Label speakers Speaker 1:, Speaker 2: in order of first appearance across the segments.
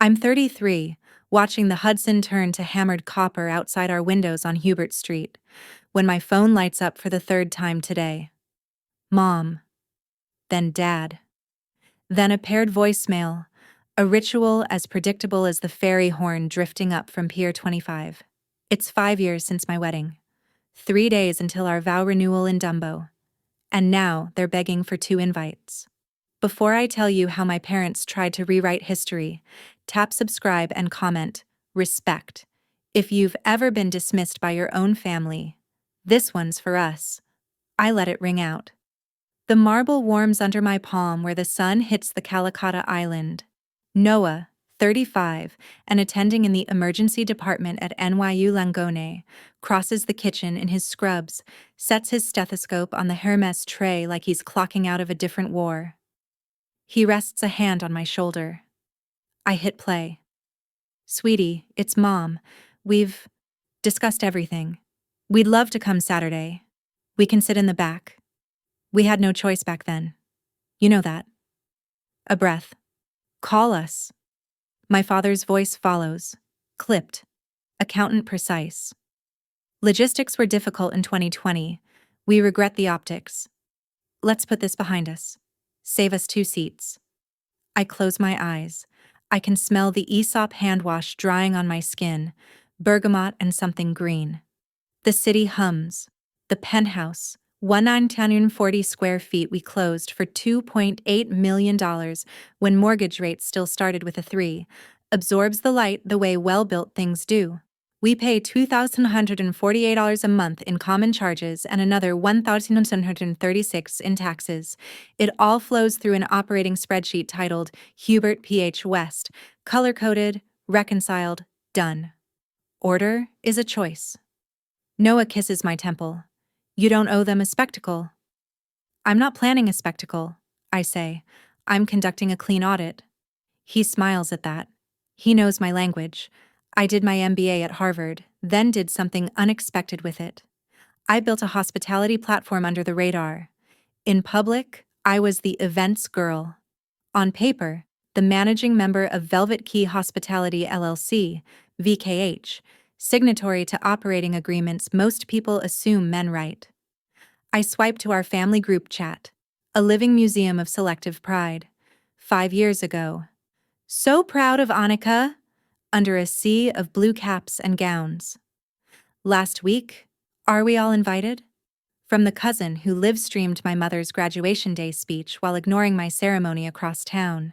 Speaker 1: I'm 33, watching the Hudson turn to hammered copper outside our windows on Hubert Street, when my phone lights up for the third time today. Mom. Then Dad. Then a paired voicemail, a ritual as predictable as the ferry horn drifting up from Pier 25. It's 5 years since my wedding. 3 days until our vow renewal in Dumbo. And now they're begging for 2 invites. Before I tell you how my parents tried to rewrite history, tap subscribe and comment, respect. If you've ever been dismissed by your own family, this one's for us. I let it ring out. The marble warms under my palm where the sun hits the Calicut Island. Noah, 35, and attending in the emergency department at NYU Langone, crosses the kitchen in his scrubs, sets his stethoscope on the Hermes tray like he's clocking out of a different war. He rests a hand on my shoulder. I hit play. Sweetie, it's Mom. We've discussed everything. We'd love to come Saturday. We can sit in the back. We had no choice back then. You know that. A breath. Call us. My father's voice follows. Clipped. Accountant precise. Logistics were difficult in 2020. We regret the optics. Let's put this behind us. Save us 2 seats. I close my eyes. I can smell the Aesop hand wash drying on my skin, bergamot and something green. The city hums. The penthouse, 1,940 square feet, we closed for $2.8 million when mortgage rates still started with a 3, absorbs the light the way well-built things do. We pay $2,148 a month in common charges and another $1,736 in taxes. It all flows through an operating spreadsheet titled Hubert PH West, color-coded, reconciled, done. Order is a choice. Noah kisses my temple. You don't owe them a spectacle. I'm not planning a spectacle, I say. I'm conducting a clean audit. He smiles at that. He knows my language. I did my MBA at Harvard, then did something unexpected with it. I built a hospitality platform under the radar. In public, I was the events girl. On paper, the managing member of Velvet Key Hospitality LLC, VKH, signatory to operating agreements most people assume men write. I swipe to our family group chat, a living museum of selective pride. 5 years ago. So proud of Annika, under a sea of blue caps and gowns. Last week, are we all invited? From the cousin who live-streamed my mother's graduation day speech while ignoring my ceremony across town.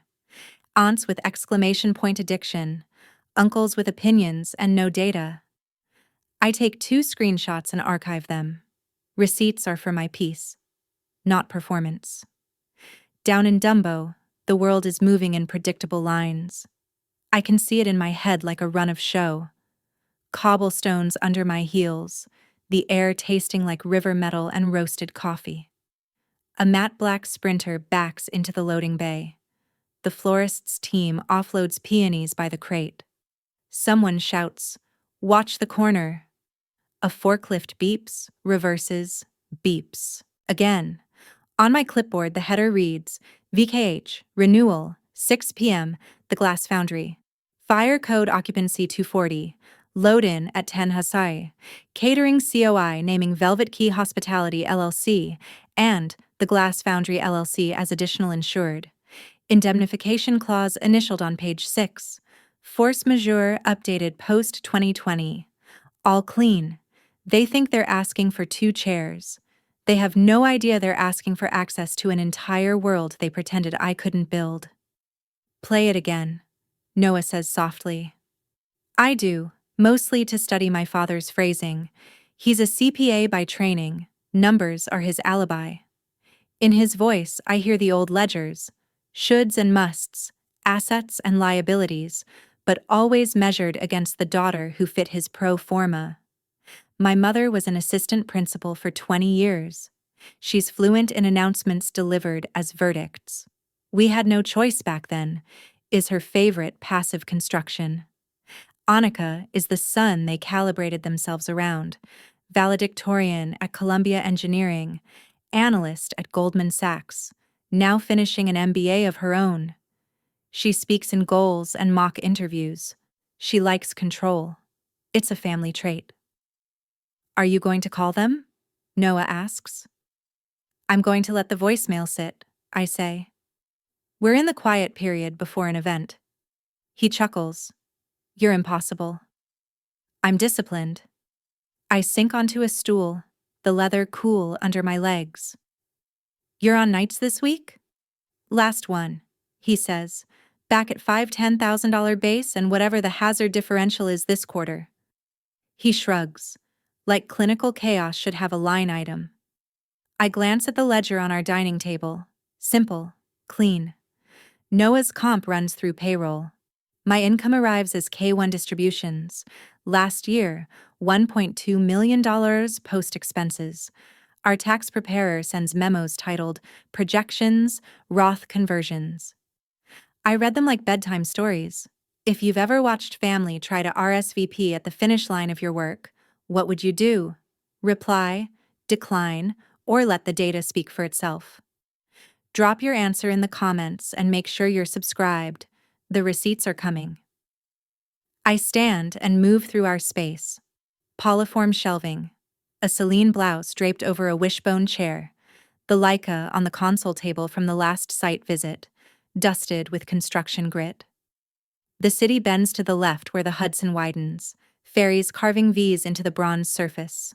Speaker 1: Aunts with exclamation point addiction. Uncles with opinions and no data. I take 2 screenshots and archive them. Receipts are for my peace, not performance. Down in Dumbo, the world is moving in predictable lines. I can see it in my head like a run of show. Cobblestones under my heels, the air tasting like river metal and roasted coffee. A matte black Sprinter backs into the loading bay. The florist's team offloads peonies by the crate. Someone shouts, "Watch the corner." A forklift beeps, reverses, beeps. Again. On my clipboard, the header reads, VKH, Renewal, 6 p.m., The Glass Foundry. Fire Code Occupancy 240. Load-in at 10 Hasai. Catering COI naming Velvet Key Hospitality LLC and The Glass Foundry LLC as additional insured. Indemnification clause initialed on page 6. Force majeure updated post-2020. All clean. They think they're asking for 2 chairs. They have no idea they're asking for access to an entire world they pretended I couldn't build. Play it again, Noah says softly. I do, mostly to study my father's phrasing. He's a CPA by training. Numbers are his alibi. In his voice, I hear the old ledgers, shoulds and musts, assets and liabilities, but always measured against the daughter who fit his pro forma. My mother was an assistant principal for 20 years. She's fluent in announcements delivered as verdicts. We had no choice back then, is her favorite passive construction. Annika is the sun they calibrated themselves around, valedictorian at Columbia Engineering, analyst at Goldman Sachs, now finishing an MBA of her own. She speaks in goals and mock interviews. She likes control. It's a family trait. Are you going to call them? Noah asks. I'm going to let the voicemail sit, I say. We're in the quiet period before an event. He chuckles. You're impossible. I'm disciplined. I sink onto a stool, the leather cool under my legs. You're on nights this week? Last one, he says, back at $10,000 base and whatever the hazard differential is this quarter. He shrugs, like clinical chaos should have a line item. I glance at the ledger on our dining table. Simple, clean. Noah's comp runs through payroll. My income arrives as K1 distributions. Last year, $1.2 million post-expenses. Our tax preparer sends memos titled Projections, Roth Conversions. I read them like bedtime stories. If you've ever watched family try to RSVP at the finish line of your work, what would you do? Reply, decline, or let the data speak for itself? Drop your answer in the comments and make sure you're subscribed. The receipts are coming. I stand and move through our space. Pauliform shelving, a Celine blouse draped over a wishbone chair, the Leica on the console table from the last site visit, dusted with construction grit. The city bends to the left where the Hudson widens, ferries carving V's into the bronze surface.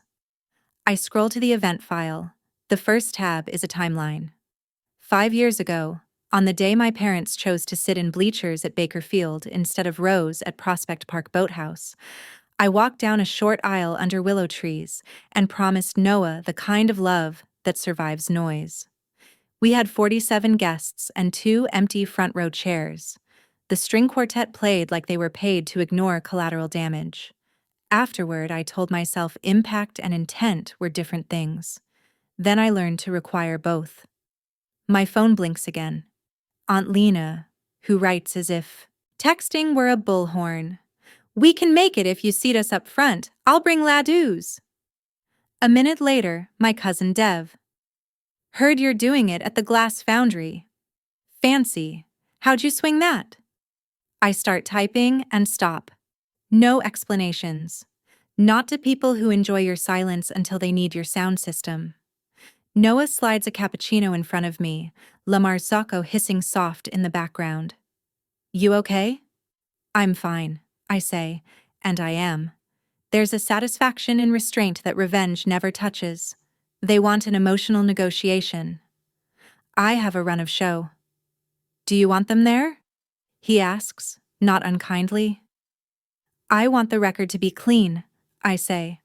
Speaker 1: I scroll to the event file. The first tab is a timeline. 5 years ago, on the day my parents chose to sit in bleachers at Baker Field instead of rows at Prospect Park Boathouse, I walked down a short aisle under willow trees and promised Noah the kind of love that survives noise. We had 47 guests and 2 empty front row chairs. The string quartet played like they were paid to ignore collateral damage. Afterward, I told myself impact and intent were different things. Then I learned to require both. My phone blinks again. Aunt Lena, who writes as if texting were a bullhorn. We can make it if you seat us up front. I'll bring ladoos. A minute later, my cousin Dev. Heard you're doing it at the Glass Foundry. Fancy. How'd you swing that? I start typing and stop. No explanations. Not to people who enjoy your silence until they need your sound system. Noah slides a cappuccino in front of me, La Marzocco hissing soft in the background. You okay? I'm fine, I say, and I am. There's a satisfaction in restraint that revenge never touches. They want an emotional negotiation. I have a run of show. Do you want them there? He asks, not unkindly. I want the record to be clean, I say.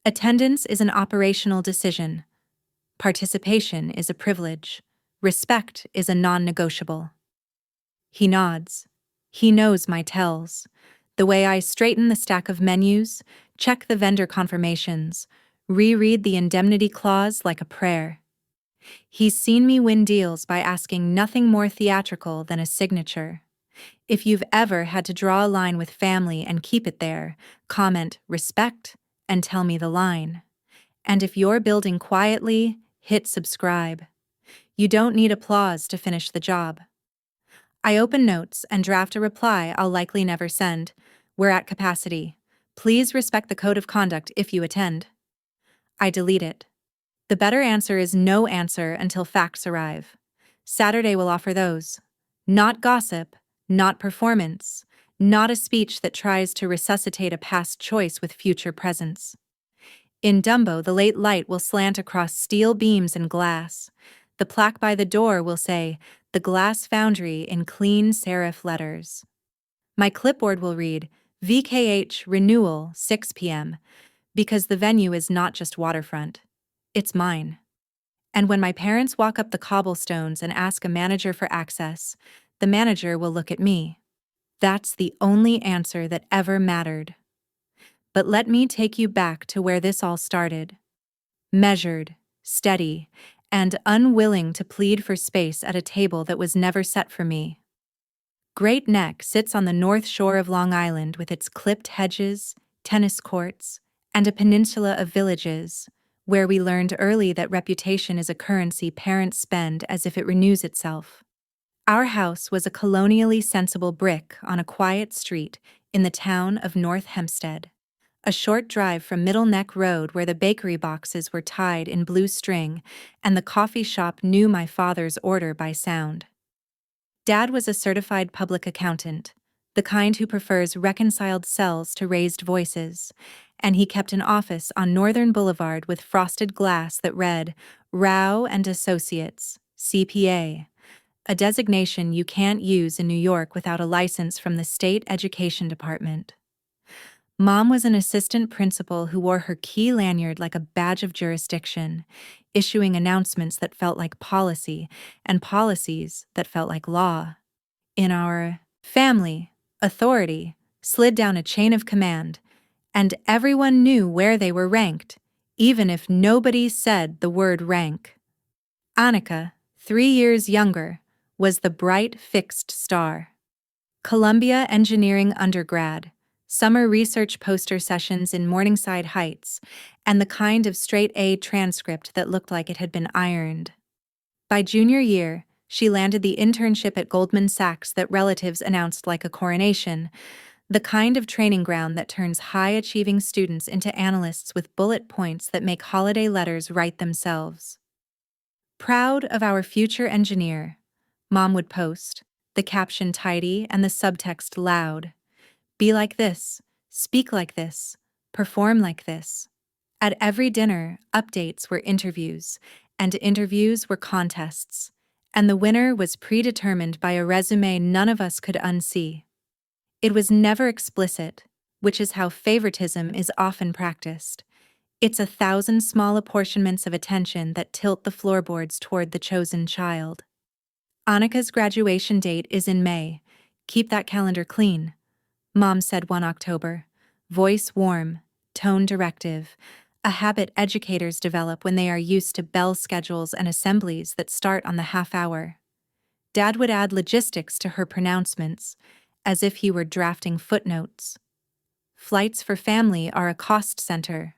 Speaker 1: Attendance is an operational decision. Participation is a privilege. Respect is a non-negotiable. He nods. He knows my tells. The way I straighten the stack of menus, check the vendor confirmations, reread the indemnity clause like a prayer. He's seen me win deals by asking nothing more theatrical than a signature. If you've ever had to draw a line with family and keep it there, comment respect and tell me the line. And if you're building quietly, hit subscribe. You don't need applause to finish the job. I open notes and draft a reply I'll likely never send. We're at capacity. Please respect the code of conduct if you attend. I delete it. The better answer is no answer until facts arrive. Saturday will offer those. Not gossip, not performance, not a speech that tries to resuscitate a past choice with future presence. In Dumbo, the late light will slant across steel beams and glass. The plaque by the door will say, The Glass Foundry in clean serif letters. My clipboard will read, VKH Renewal, 6 p.m., because the venue is not just waterfront. It's mine. And when my parents walk up the cobblestones and ask a manager for access, the manager will look at me. That's the only answer that ever mattered. But let me take you back to where this all started. Measured, steady, and unwilling to plead for space at a table that was never set for me. Great Neck sits on the north shore of Long Island with its clipped hedges, tennis courts, and a peninsula of villages, where we learned early that reputation is a currency parents spend as if it renews itself. Our house was a colonially sensible brick on a quiet street in the town of North Hempstead, a short drive from Middle Neck Road where the bakery boxes were tied in blue string and the coffee shop knew my father's order by sound. Dad was a certified public accountant, the kind who prefers reconciled cells to raised voices, and he kept an office on Northern Boulevard with frosted glass that read, Rao and Associates, CPA, a designation you can't use in New York without a license from the state education department. Mom was an assistant principal who wore her key lanyard like a badge of jurisdiction, issuing announcements that felt like policy and policies that felt like law. In our family, authority slid down a chain of command, and everyone knew where they were ranked, even if nobody said the word rank. Annika, 3 years younger, was the bright fixed star. Columbia Engineering undergrad, summer research poster sessions in Morningside Heights, and the kind of straight-A transcript that looked like it had been ironed. By junior year, she landed the internship at Goldman Sachs that relatives announced like a coronation, the kind of training ground that turns high-achieving students into analysts with bullet points that make holiday letters write themselves. Proud of our future engineer, Mom would post, the caption tidy and the subtext loud. Be like this, speak like this, perform like this. At every dinner, updates were interviews, and interviews were contests, and the winner was predetermined by a resume none of us could unsee. It was never explicit, which is how favoritism is often practiced. It's 1,000 small apportionments of attention that tilt the floorboards toward the chosen child. Annika's graduation date is in May. Keep that calendar clean, Mom said one October, voice warm, tone directive, a habit educators develop when they are used to bell schedules and assemblies that start on the half hour. Dad would add logistics to her pronouncements, as if he were drafting footnotes. Flights for family are a cost center.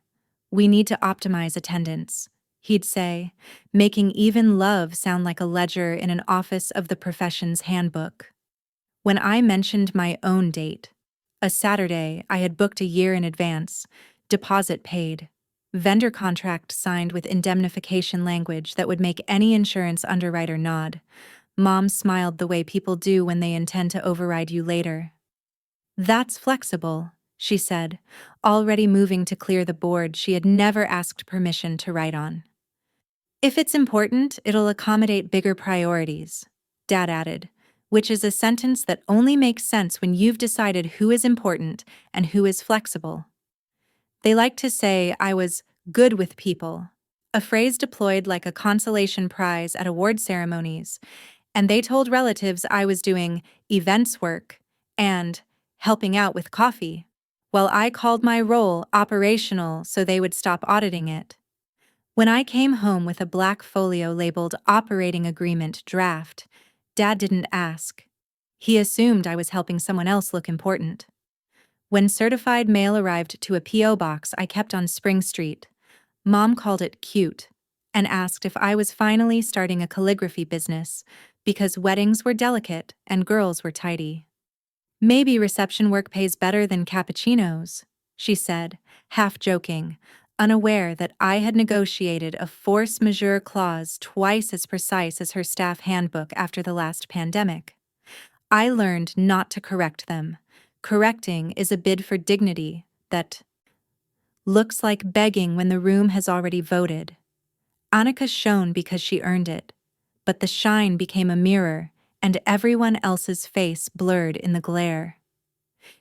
Speaker 1: We need to optimize attendance, he'd say, making even love sound like a ledger in an office of the profession's handbook. When I mentioned my own date, a Saturday I had booked a year in advance, deposit paid, vendor contract signed with indemnification language that would make any insurance underwriter nod, Mom smiled the way people do when they intend to override you later. That's flexible, she said, already moving to clear the board she had never asked permission to write on. If it's important, it'll accommodate bigger priorities, Dad added, which is a sentence that only makes sense when you've decided who is important and who is flexible. They like to say I was good with people, a phrase deployed like a consolation prize at award ceremonies, and they told relatives I was doing events work and helping out with coffee, while I called my role operational so they would stop auditing it. When I came home with a black folio labeled Operating Agreement Draft, Dad didn't ask. He assumed I was helping someone else look important. When certified mail arrived to a P.O. box I kept on Spring Street, Mom called it cute and asked if I was finally starting a calligraphy business because weddings were delicate and girls were tidy. Maybe reception work pays better than cappuccinos, she said, half joking, unaware that I had negotiated a force majeure clause twice as precise as her staff handbook after the last pandemic. I learned not to correct them. Correcting is a bid for dignity that looks like begging when the room has already voted. Annika shone because she earned it, but the shine became a mirror, and everyone else's face blurred in the glare.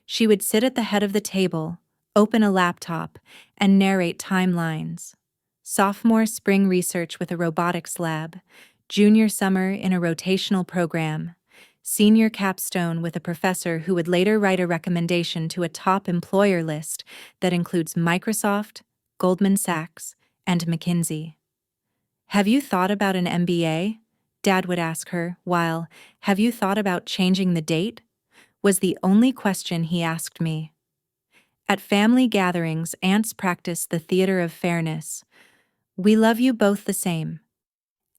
Speaker 1: She would sit at the head of the table, open a laptop, and narrate timelines. Sophomore spring research with a robotics lab, junior summer in a rotational program, senior capstone with a professor who would later write a recommendation to a top employer list that includes Microsoft, Goldman Sachs, and McKinsey. Have you thought about an MBA? Dad would ask her, while, have you thought about changing the date? Was the only question he asked me. At family gatherings, aunts practiced the theater of fairness. We love you both the same.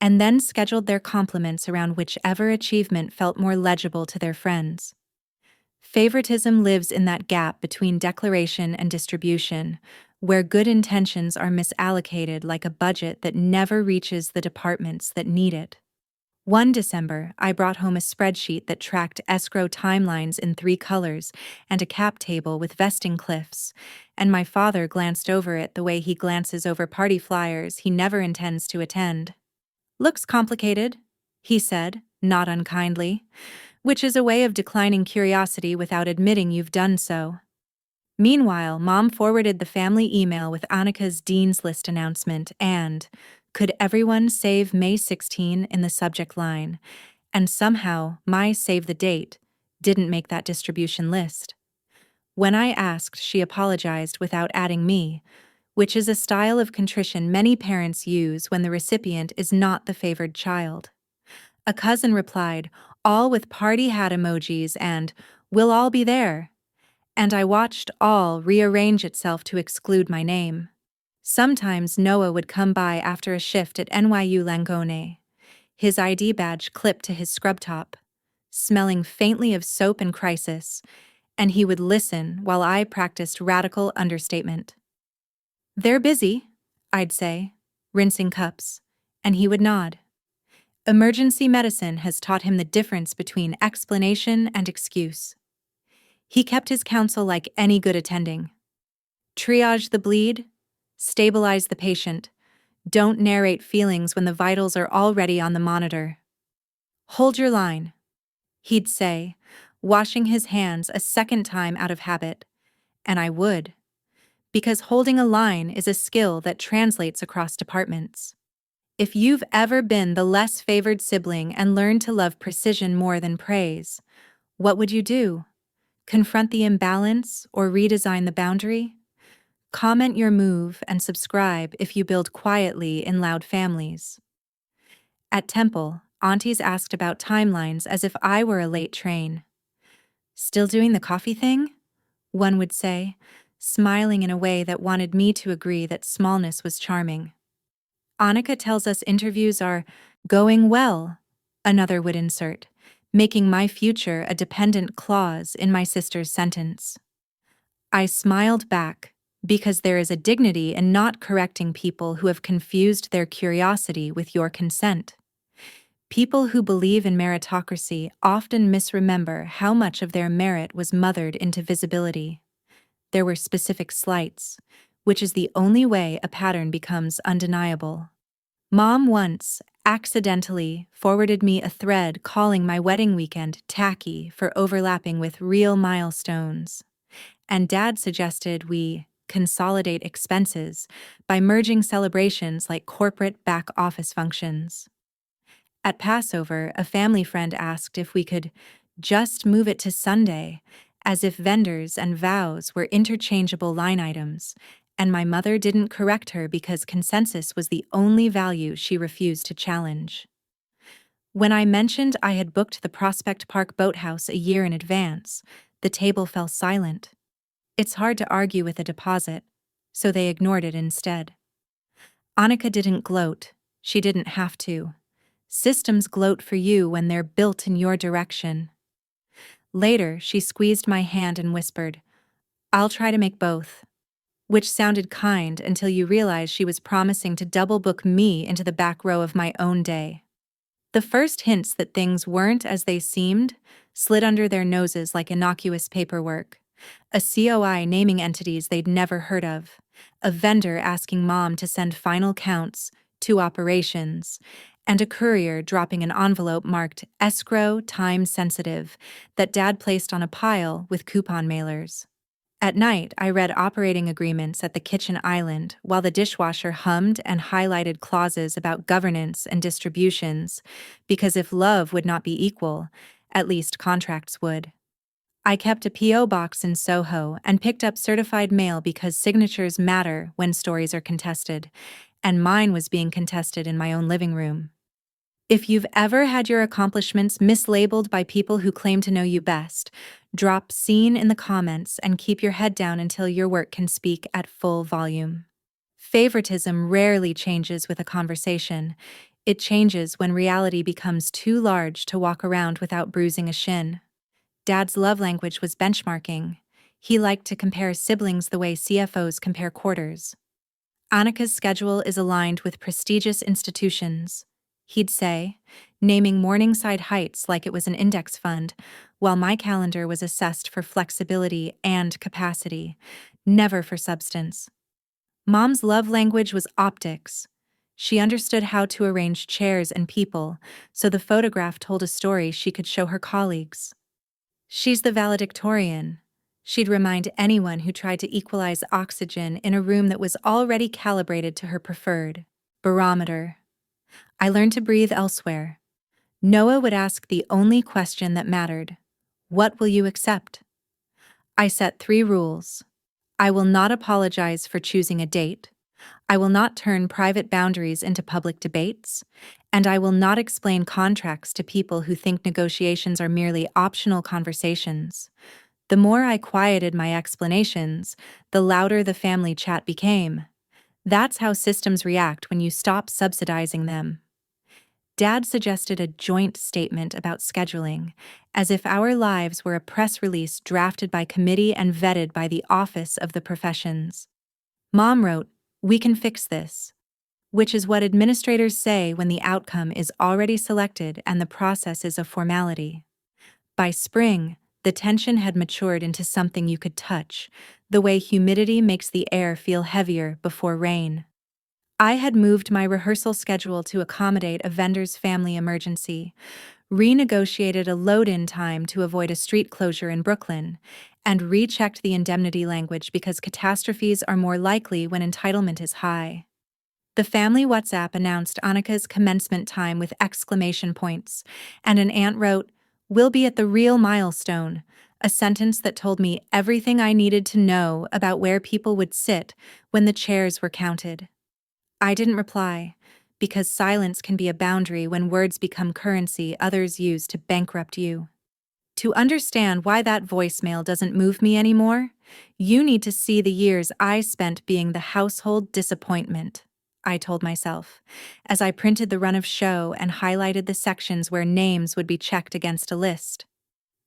Speaker 1: and then scheduled their compliments around whichever achievement felt more legible to their friends. Favoritism lives in that gap between declaration and distribution, where good intentions are misallocated like a budget that never reaches the departments that need it. One December, I brought home a spreadsheet that tracked escrow timelines in 3 colors and a cap table with vesting cliffs, and my father glanced over it the way he glances over party flyers he never intends to attend. "Looks complicated," he said, not unkindly, which is a way of declining curiosity without admitting you've done so. Meanwhile, Mom forwarded the family email with Annika's Dean's List announcement and, "Could everyone save May 16 in the subject line?" And somehow, my save the date didn't make that distribution list. When I asked, she apologized without adding me, which is a style of contrition many parents use when the recipient is not the favored child. A cousin replied, all with party hat emojis and, "We'll all be there." And I watched all rearrange itself to exclude my name. Sometimes Noah would come by after a shift at NYU Langone, his ID badge clipped to his scrub top, smelling faintly of soap and crisis, and he would listen while I practiced radical understatement. "They're busy," I'd say, rinsing cups, and he would nod. Emergency medicine has taught him the difference between explanation and excuse. He kept his counsel like any good attending. Triage the bleed, stabilize the patient, don't narrate feelings when the vitals are already on the monitor. "Hold your line," he'd say, washing his hands a second time out of habit, and I would, because holding a line is a skill that translates across departments. If you've ever been the less favored sibling and learned to love precision more than praise, what would you do? Confront the imbalance or redesign the boundary? Comment your move and subscribe if you build quietly in loud families. At Temple, aunties asked about timelines as if I were a late train. "Still doing the coffee thing?" one would say, smiling in a way that wanted me to agree that smallness was charming. "Annika tells us interviews are going well," another would insert, making my future a dependent clause in my sister's sentence. I smiled back, because there is a dignity in not correcting people who have confused their curiosity with your consent. People who believe in meritocracy often misremember how much of their merit was mothered into visibility. There were specific slights, which is the only way a pattern becomes undeniable. Mom once, accidentally, forwarded me a thread calling my wedding weekend tacky for overlapping with real milestones. And Dad suggested we consolidate expenses by merging celebrations like corporate back office functions. At Passover, a family friend asked if we could just move it to Sunday, as if vendors and vows were interchangeable line items, and my mother didn't correct her because consensus was the only value she refused to challenge. When I mentioned I had booked the Prospect Park Boathouse a year in advance, the table fell silent. It's hard to argue with a deposit, so they ignored it instead. Annika didn't gloat. She didn't have to. Systems gloat for you when they're built in your direction. Later, she squeezed my hand and whispered, "I'll try to make both," which sounded kind until you realized she was promising to double book me into the back row of my own day. The first hints that things weren't as they seemed slid under their noses like innocuous paperwork. A COI naming entities they'd never heard of, a vendor asking Mom to send final counts, 2 operations, and a courier dropping an envelope marked escrow time sensitive that Dad placed on a pile with coupon mailers. At night, I read operating agreements at the kitchen island while the dishwasher hummed and highlighted clauses about governance and distributions, because if love would not be equal, at least contracts would. I kept a P.O. box in Soho and picked up certified mail because signatures matter when stories are contested, and mine was being contested in my own living room. If you've ever had your accomplishments mislabeled by people who claim to know you best, drop "seen" in the comments and keep your head down until your work can speak at full volume. Favoritism rarely changes with a conversation. It changes when reality becomes too large to walk around without bruising a shin. Dad's love language was benchmarking. He liked to compare siblings the way CFOs compare quarters. Annika's schedule is aligned with prestigious institutions, he'd say, naming Morningside Heights like it was an index fund, while my calendar was assessed for flexibility and capacity, never for substance. Mom's love language was optics. She understood how to arrange chairs and people, so the photograph told a story she could show her colleagues. She's the valedictorian. She'd remind anyone who tried to equalize oxygen in a room that was already calibrated to her preferred barometer. I learned to breathe elsewhere. Noah would ask the only question that mattered: what will you accept? I set 3 rules. I will not apologize for choosing a date. I will not turn private boundaries into public debates, and I will not explain contracts to people who think negotiations are merely optional conversations. The more I quieted my explanations, the louder the family chat became. That's how systems react when you stop subsidizing them. Dad suggested a joint statement about scheduling, as if our lives were a press release drafted by committee and vetted by the Office of the Professions. Mom wrote, "We can fix this," which is what administrators say when the outcome is already selected and the process is a formality. By spring, the tension had matured into something you could touch, the way humidity makes the air feel heavier before rain. I had moved my rehearsal schedule to accommodate a vendor's family emergency, renegotiated a load-in time to avoid a street closure in Brooklyn, and rechecked the indemnity language because catastrophes are more likely when entitlement is high. The family WhatsApp announced Annika's commencement time with exclamation points, and an aunt wrote, "We'll be at the real milestone," a sentence that told me everything I needed to know about where people would sit when the chairs were counted. I didn't reply, because silence can be a boundary when words become currency others use to bankrupt you. To understand why that voicemail doesn't move me anymore, you need to see the years I spent being the household disappointment, I told myself, as I printed the run of show and highlighted the sections where names would be checked against a list.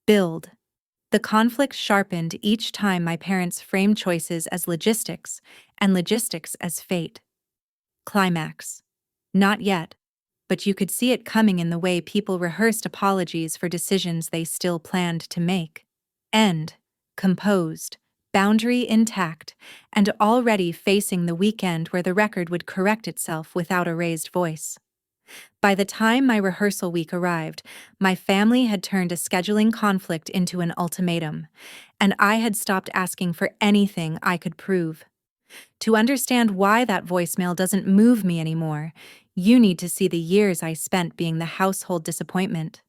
Speaker 1: Build. The conflict sharpened each time my parents framed choices as logistics and logistics as fate. Climax. Not yet, but you could see it coming in the way people rehearsed apologies for decisions they still planned to make. End. Composed, boundary intact, and already facing the weekend where the record would correct itself without a raised voice. By the time my rehearsal week arrived, my family had turned a scheduling conflict into an ultimatum, and I had stopped asking for anything I could prove. To understand why that voicemail doesn't move me anymore, you need to see the years I spent being the household disappointment.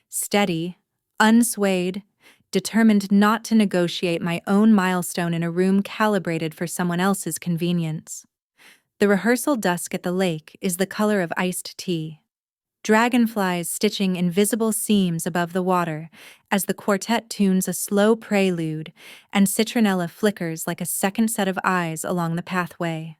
Speaker 1: Steady, unswayed, determined not to negotiate my own milestone in a room calibrated for someone else's convenience. The rehearsal dusk at the lake is the color of iced tea. Dragonflies stitching invisible seams above the water as the quartet tunes a slow prelude, and citronella flickers like a second set of eyes along the pathway.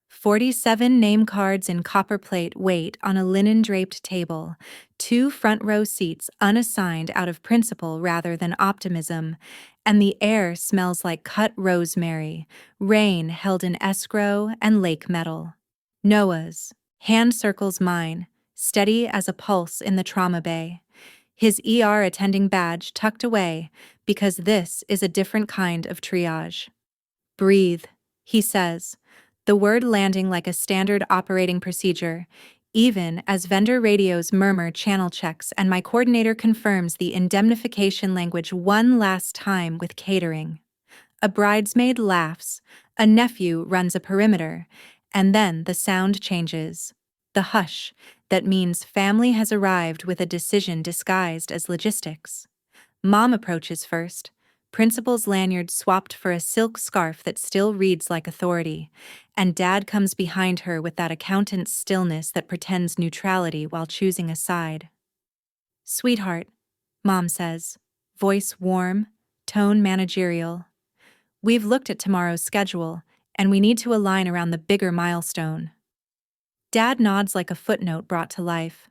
Speaker 1: 47 name cards in copper plate wait on a linen-draped table, 2 front-row seats unassigned out of principle rather than optimism, and the air smells like cut rosemary, rain held in escrow and lake metal. Noah's hand circles mine, steady as a pulse in the trauma bay, his ER attending badge tucked away because this is a different kind of triage. "Breathe," he says, the word landing like a standard operating procedure, even as vendor radios murmur channel checks and my coordinator confirms the indemnification language one last time with catering. A bridesmaid laughs, a nephew runs a perimeter, and then the sound changes. The hush that means family has arrived with a decision disguised as logistics. Mom approaches first, principal's lanyard swapped for a silk scarf that still reads like authority, and Dad comes behind her with that accountant's stillness that pretends neutrality while choosing a side. "Sweetheart," Mom says, voice warm, tone managerial. "We've looked at tomorrow's schedule, and we need to align around the bigger milestone." Dad nods like a footnote brought to life.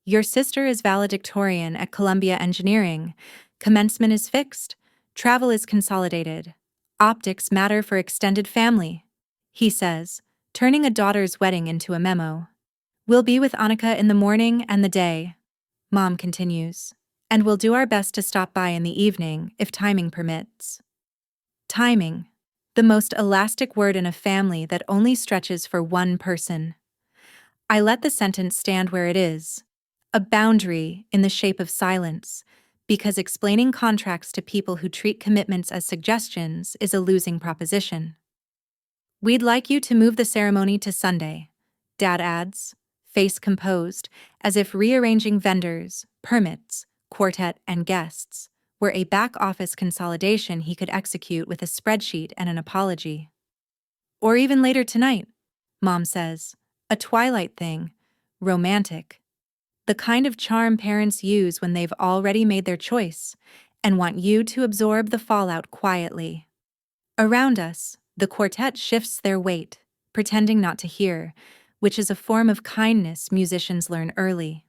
Speaker 1: Your sister is valedictorian at Columbia Engineering. Commencement is fixed. Travel is consolidated. Optics matter for extended family, he says, turning a daughter's wedding into a memo. We'll be with Annika in the morning and the day, Mom continues, and we'll do our best to stop by in the evening if timing permits. Timing, the most elastic word in a family that only stretches for one person. I let the sentence stand where it is, a boundary in the shape of silence, because explaining contracts to people who treat commitments as suggestions is a losing proposition. We'd like you to move the ceremony to Sunday, Dad adds, face composed, as if rearranging vendors, permits, quartet, and guests were a back-office consolidation he could execute with a spreadsheet and an apology. Or even later tonight, Mom says, a twilight thing, romantic. The kind of charm parents use when they've already made their choice and want you to absorb the fallout quietly. Around us, the quartet shifts their weight, pretending not to hear, which is a form of kindness musicians learn early.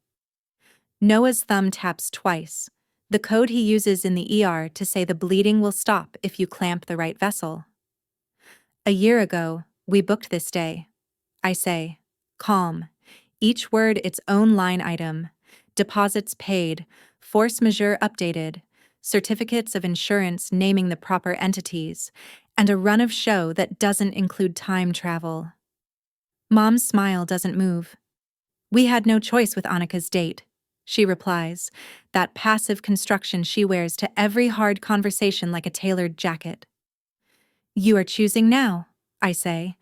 Speaker 1: Noah's thumb taps twice, the code he uses in the ER to say the bleeding will stop if you clamp the right vessel. A year ago, we booked this day, I say, calm, each word its own line item, deposits paid, force majeure updated, certificates of insurance naming the proper entities, and a run of show that doesn't include time travel. Mom's smile doesn't move. We had no choice with Annika's date, she replies, that passive construction she wears to every hard conversation like a tailored jacket. You are choosing now, I say,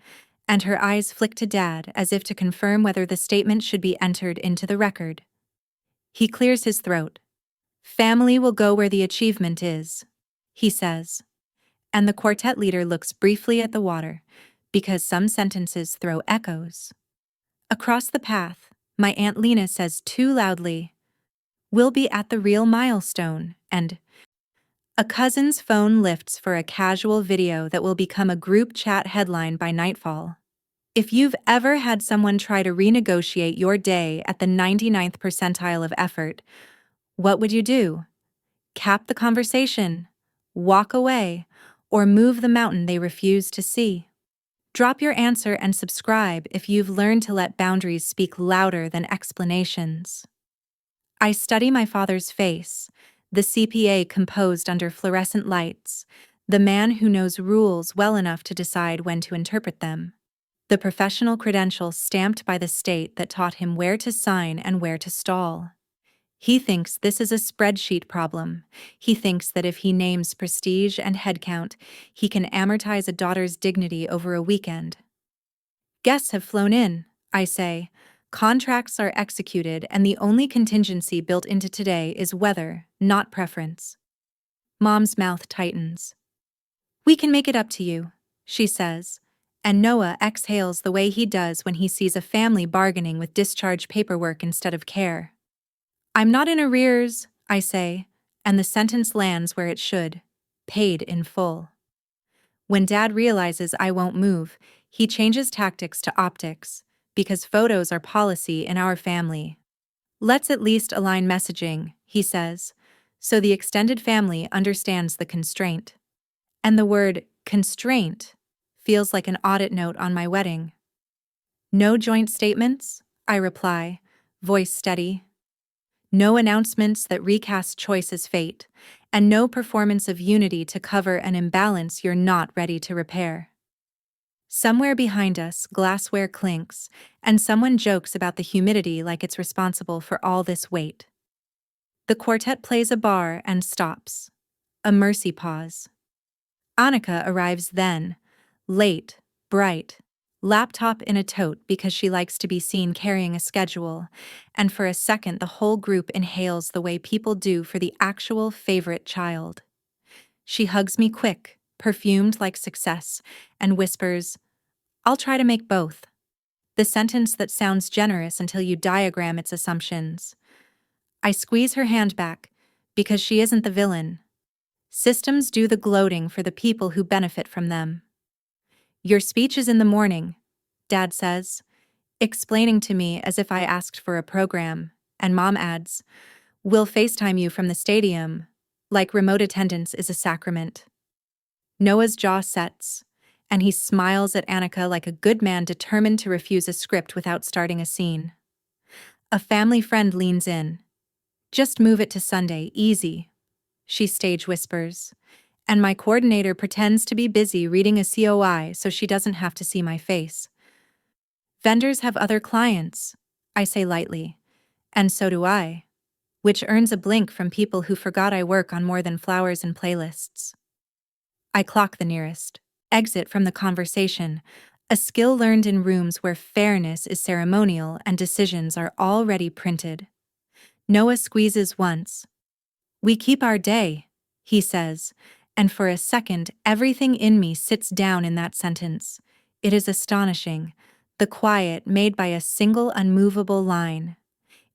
Speaker 1: and her eyes flick to Dad as if to confirm whether the statement should be entered into the record. He clears his throat. Family will go where the achievement is, he says, and the quartet leader looks briefly at the water, because some sentences throw echoes. Across the path, my Aunt Lena says too loudly, we'll be at the real milestone, and a cousin's phone lifts for a casual video that will become a group chat headline by nightfall. If you've ever had someone try to renegotiate your day at the 99th percentile of effort, what would you do? Cap the conversation, walk away, or move the mountain they refuse to see? Drop your answer and subscribe if you've learned to let boundaries speak louder than explanations. I study my father's face, the CPA composed under fluorescent lights, the man who knows rules well enough to decide when to interpret them, the professional credentials stamped by the state that taught him where to sign and where to stall. He thinks this is a spreadsheet problem. He thinks that if he names prestige and headcount, he can amortize a daughter's dignity over a weekend. Guests have flown in, I say. Contracts are executed, and the only contingency built into today is weather, not preference. Mom's mouth tightens. We can make it up to you, she says, and Noah exhales the way he does when he sees a family bargaining with discharge paperwork instead of care. I'm not in arrears, I say, and the sentence lands where it should, paid in full. When Dad realizes I won't move, he changes tactics to optics, because photos are policy in our family. Let's at least align messaging, he says, so the extended family understands the constraint. And the word constraint feels like an audit note on my wedding. No joint statements, I reply, voice steady. No announcements that recast choice as fate, and no performance of unity to cover an imbalance you're not ready to repair. Somewhere behind us, glassware clinks, and someone jokes about the humidity like it's responsible for all this weight. The quartet plays a bar and stops. A mercy pause. Annika arrives then, late, bright, laptop in a tote because she likes to be seen carrying a schedule, and for a second the whole group inhales the way people do for the actual favorite child. She hugs me quick, perfumed like success, and whispers, I'll try to make both. The sentence that sounds generous until you diagram its assumptions. I squeeze her hand back, because she isn't the villain. Systems do the gloating for the people who benefit from them. Your speech is in the morning, Dad says. explaining to me as if I asked for a program, and Mom adds, "We'll FaceTime you from the stadium," like remote attendance is a sacrament. Noah's jaw sets, and he smiles at Annika like a good man determined to refuse a script without starting a scene. A family friend leans in. "Just move it to Sunday, easy," she stage whispers, and my coordinator pretends to be busy reading a COI so she doesn't have to see my face. "Vendors have other clients," I say lightly, "and so do I," which earns a blink from people who forgot I work on more than flowers and playlists. I clock the nearest exit from the conversation, a skill learned in rooms where fairness is ceremonial and decisions are already printed. Noah squeezes once. "We keep our day," he says, and for a second everything in me sits down in that sentence. It is astonishing, the quiet made by a single unmovable line.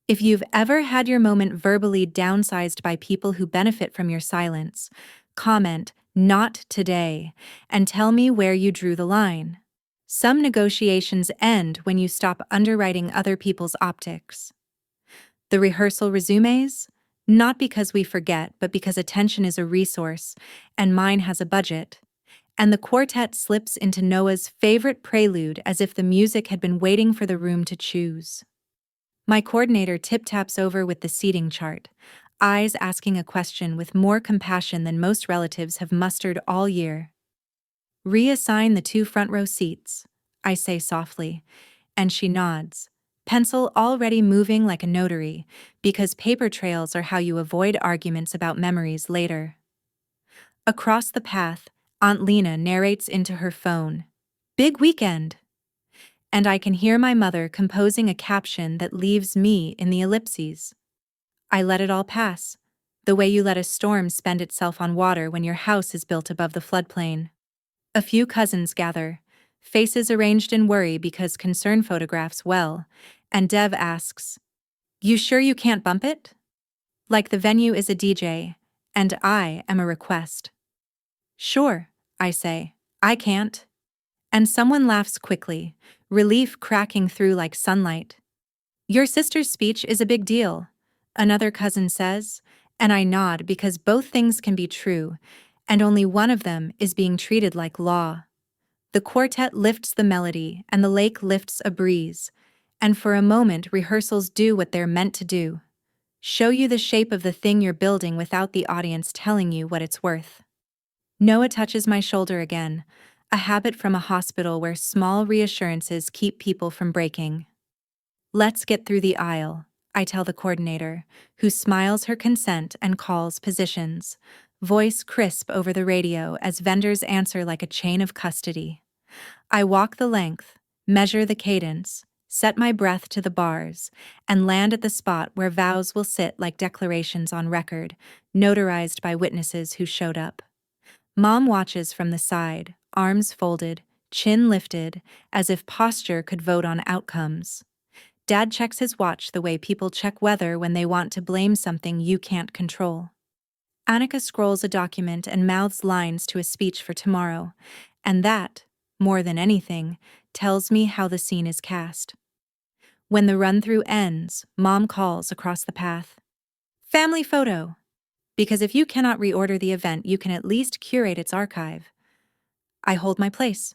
Speaker 1: If you've ever had your moment verbally downsized by people who benefit from your silence, comment, "Not today," and tell me where you drew the line. Some negotiations end when you stop underwriting other people's optics. The rehearsal resumes? Not because we forget, but because attention is a resource, and mine has a budget. And the quartet slips into Noah's favorite prelude as if the music had been waiting for the room to choose. My coordinator tip-taps over with the seating chart, eyes asking a question with more compassion than most relatives have mustered all year. "Reassign the 2 front-row seats," I say softly, and she nods, pencil already moving like a notary, because paper trails are how you avoid arguments about memories later. Across the path, Aunt Lena narrates into her phone, "Big weekend!" And I can hear my mother composing a caption that leaves me in the ellipses. I let it all pass, the way you let a storm spend itself on water when your house is built above the floodplain. A few cousins gather, faces arranged in worry because concern photographs well, and Dev asks, "You sure you can't bump it?" Like the venue is a DJ, and I am a request. "Sure," I say, "I can't." And someone laughs quickly, relief cracking through like sunlight. "Your sister's speech is a big deal," another cousin says, and I nod because both things can be true, and only one of them is being treated like law. The quartet lifts the melody, and the lake lifts a breeze, and for a moment rehearsals do what they're meant to do. Show you the shape of the thing you're building without the audience telling you what it's worth. Noah touches my shoulder again, a habit from a hospital where small reassurances keep people from breaking. "Let's get through the aisle," I tell the coordinator, who smiles her consent and calls positions, voice crisp over the radio as vendors answer like a chain of custody. I walk the length, measure the cadence, set my breath to the bars, and land at the spot where vows will sit like declarations on record, notarized by witnesses who showed up. Mom watches from the side, arms folded, chin lifted, as if posture could vote on outcomes. Dad checks his watch the way people check weather when they want to blame something you can't control. Annika scrolls a document and mouths lines to a speech for tomorrow, and that, more than anything, tells me how the scene is cast. When the run-through ends, Mom calls across the path, "Family photo!" Because if you cannot reorder the event, you can at least curate its archive. I hold my place.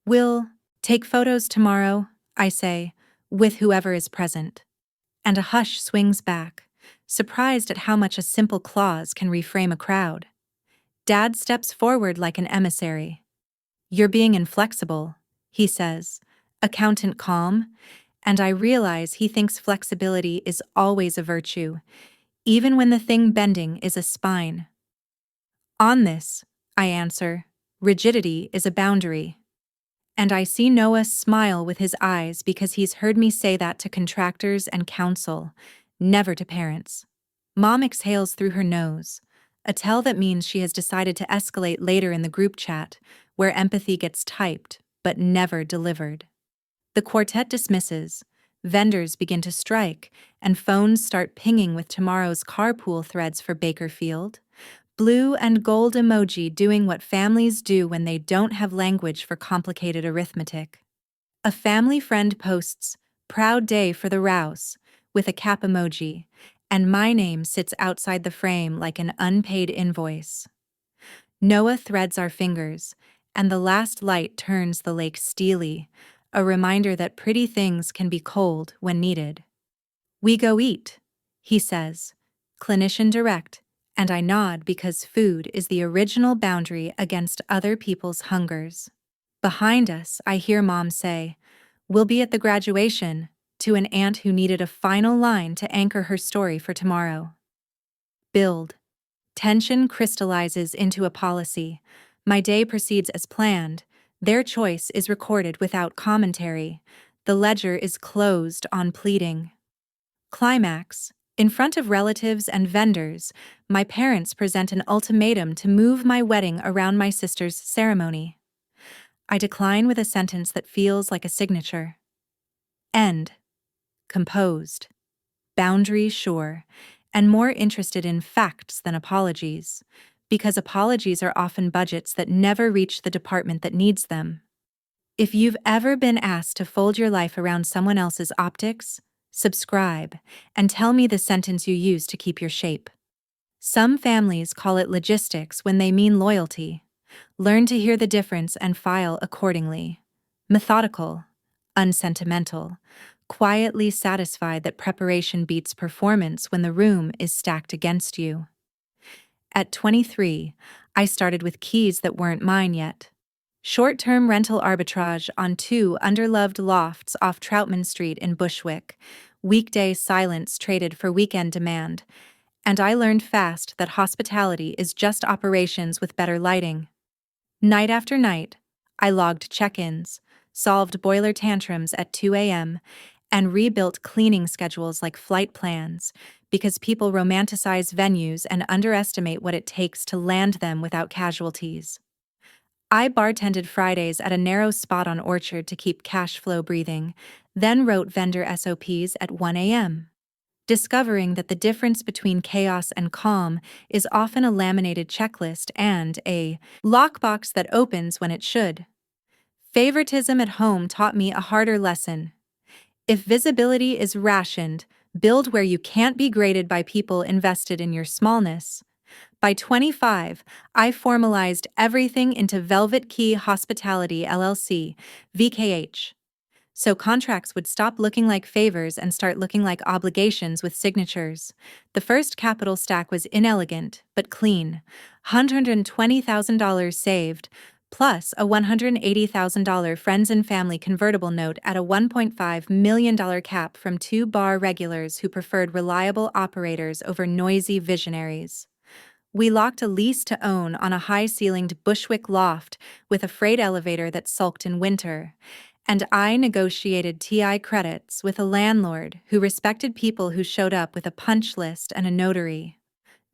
Speaker 1: "We'll take photos tomorrow," I say, "with whoever is present." And a hush swings back, surprised at how much a simple clause can reframe a crowd. Dad steps forward like an emissary. "You're being inflexible," he says, accountant calm, and I realize he thinks flexibility is always a virtue, even when the thing bending is a spine. "On this," I answer, "rigidity is a boundary." And I see Noah smile with his eyes because he's heard me say that to contractors and counsel, never to parents. Mom exhales through her nose, a tell that means she has decided to escalate later in the group chat, where empathy gets typed, but never delivered. The quartet dismisses, vendors begin to strike, and phones start pinging with tomorrow's carpool threads for Bakerfield. Blue and gold emoji doing what families do when they don't have language for complicated arithmetic. A family friend posts, "Proud day for the Rouse," with a cap emoji, and my name sits outside the frame like an unpaid invoice. Noah threads our fingers, and the last light turns the lake steely, a reminder that pretty things can be cold when needed. "We go eat," he says, clinician direct, and I nod because food is the original boundary against other people's hungers. Behind us, I hear Mom say, "We'll be at the graduation," to an aunt who needed a final line to anchor her story for tomorrow. Build. Tension crystallizes into a policy. My day proceeds as planned. Their choice is recorded without commentary. The ledger is closed on pleading. Climax. In front of relatives and vendors, my parents present an ultimatum to move my wedding around my sister's ceremony. I decline with a sentence that feels like a signature. End. Composed. Boundary sure, and more interested in facts than apologies, because apologies are often budgets that never reach the department that needs them. If you've ever been asked to fold your life around someone else's optics, subscribe and tell me the sentence you use to keep your shape. Some families call it logistics when they mean loyalty. Learn to hear the difference and file accordingly. Methodical, unsentimental, quietly satisfied that preparation beats performance when the room is stacked against you. At 23, I started with keys that weren't mine yet. Short-term rental arbitrage on 2 underloved lofts off Troutman Street in Bushwick, weekday silence traded for weekend demand, and I learned fast that hospitality is just operations with better lighting. Night after night, I logged check-ins, solved boiler tantrums at 2 a.m., and rebuilt cleaning schedules like flight plans, because people romanticize venues and underestimate what it takes to land them without casualties. I bartended Fridays at a narrow spot on Orchard to keep cash flow breathing, then wrote vendor SOPs at 1 a.m., discovering that the difference between chaos and calm is often a laminated checklist and a lockbox that opens when it should. Favoritism at home taught me a harder lesson. If visibility is rationed, build where you can't be graded by people invested in your smallness. By 25, I formalized everything into Velvet Key Hospitality LLC, VKH. So contracts would stop looking like favors and start looking like obligations with signatures. The first capital stack was inelegant, but clean. $120,000 saved, plus a $180,000 friends and family convertible note at a $1.5 million cap from 2 bar regulars who preferred reliable operators over noisy visionaries. We locked a lease to own on a high-ceilinged Bushwick loft with a freight elevator that sulked in winter, and I negotiated TI credits with a landlord who respected people who showed up with a punch list and a notary.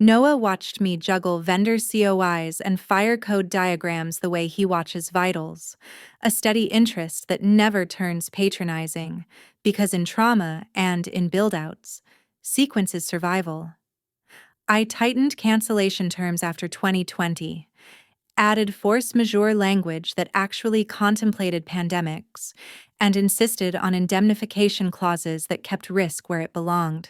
Speaker 1: Noah watched me juggle vendor COIs and fire code diagrams the way he watches vitals, a steady interest that never turns patronizing, because in trauma and in build-outs, sequence is survival. I tightened cancellation terms after 2020, added force majeure language that actually contemplated pandemics, and insisted on indemnification clauses that kept risk where it belonged.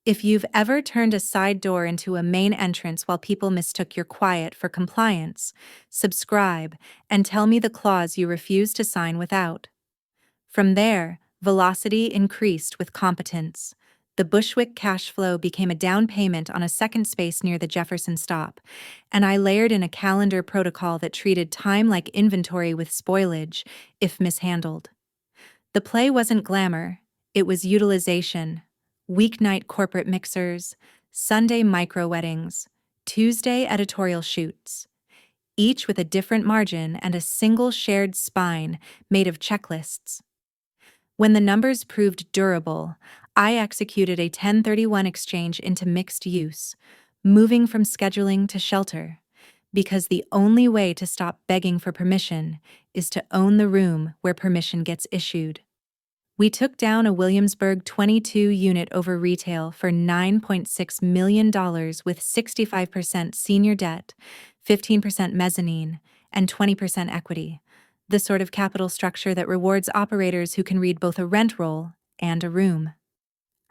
Speaker 1: If you've ever turned a side door into a main entrance while people mistook your quiet for compliance, subscribe and tell me the clause you refuse to sign without. From there, velocity increased with competence. The Bushwick cash flow became a down payment on a second space near the Jefferson stop, and I layered in a calendar protocol that treated time like inventory with spoilage, if mishandled. The play wasn't glamour, it was utilization. Weeknight corporate mixers, Sunday micro weddings, Tuesday editorial shoots, each with a different margin and a single shared spine made of checklists. When the numbers proved durable, I executed a 1031 exchange into mixed use, moving from scheduling to shelter, because the only way to stop begging for permission is to own the room where permission gets issued. We took down a Williamsburg 22 unit over retail for $9.6 million with 65% senior debt, 15% mezzanine, and 20% equity. the sort of capital structure that rewards operators who can read both a rent roll and a room.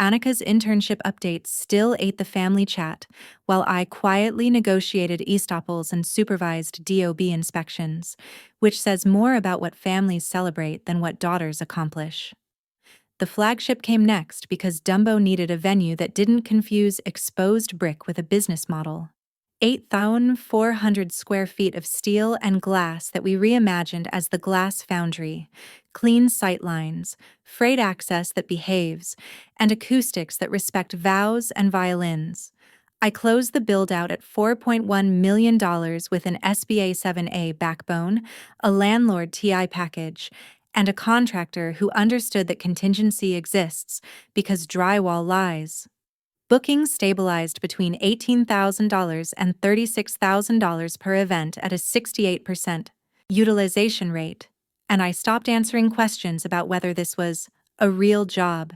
Speaker 1: Annika's internship updates still ate the family chat, while I quietly negotiated estoppels and supervised DOB inspections, which says more about what families celebrate than what daughters accomplish. The flagship came next because Dumbo needed a venue that didn't confuse exposed brick with a business model. 8,400 square feet of steel and glass that we reimagined as the Glass Foundry, clean sightlines, freight access that behaves, and acoustics that respect vows and violins. I closed the build-out at $4.1 million with an SBA 7A backbone, a landlord TI package, and a contractor who understood that contingency exists because drywall lies. Bookings stabilized between $18,000 and $36,000 per event at a 68% utilization rate, and I stopped answering questions about whether this was a real job,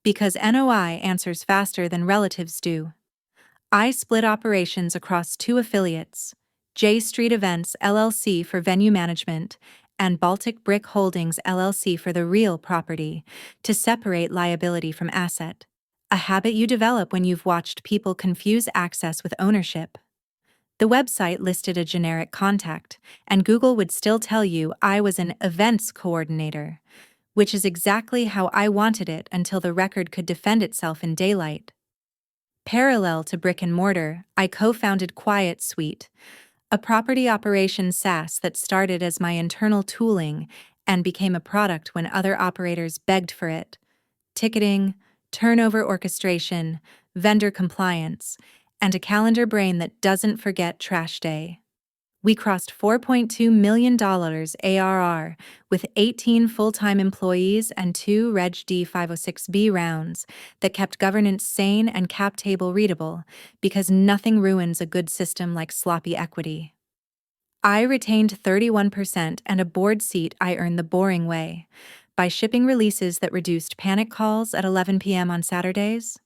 Speaker 1: because NOI answers faster than relatives do. I split operations across two affiliates, J Street Events LLC for venue management and Baltic Brick Holdings LLC for the real property, to separate liability from asset. A habit you develop when you've watched people confuse access with ownership. The website listed a generic contact, and Google would still tell you I was an events coordinator, which is exactly how I wanted it until the record could defend itself in daylight. Parallel to brick and mortar, I co-founded Quiet Suite, a property operations SaaS that started as my internal tooling and became a product when other operators begged for it. Ticketing, turnover orchestration, vendor compliance, and a calendar brain that doesn't forget trash day. We crossed $4.2 million ARR with 18 full-time employees and 2 Reg D 506B rounds that kept governance sane and cap table readable, because nothing ruins a good system like sloppy equity. I retained 31% and a board seat I earned the boring way, by shipping releases that reduced panic calls at 11 p.m. on Saturdays.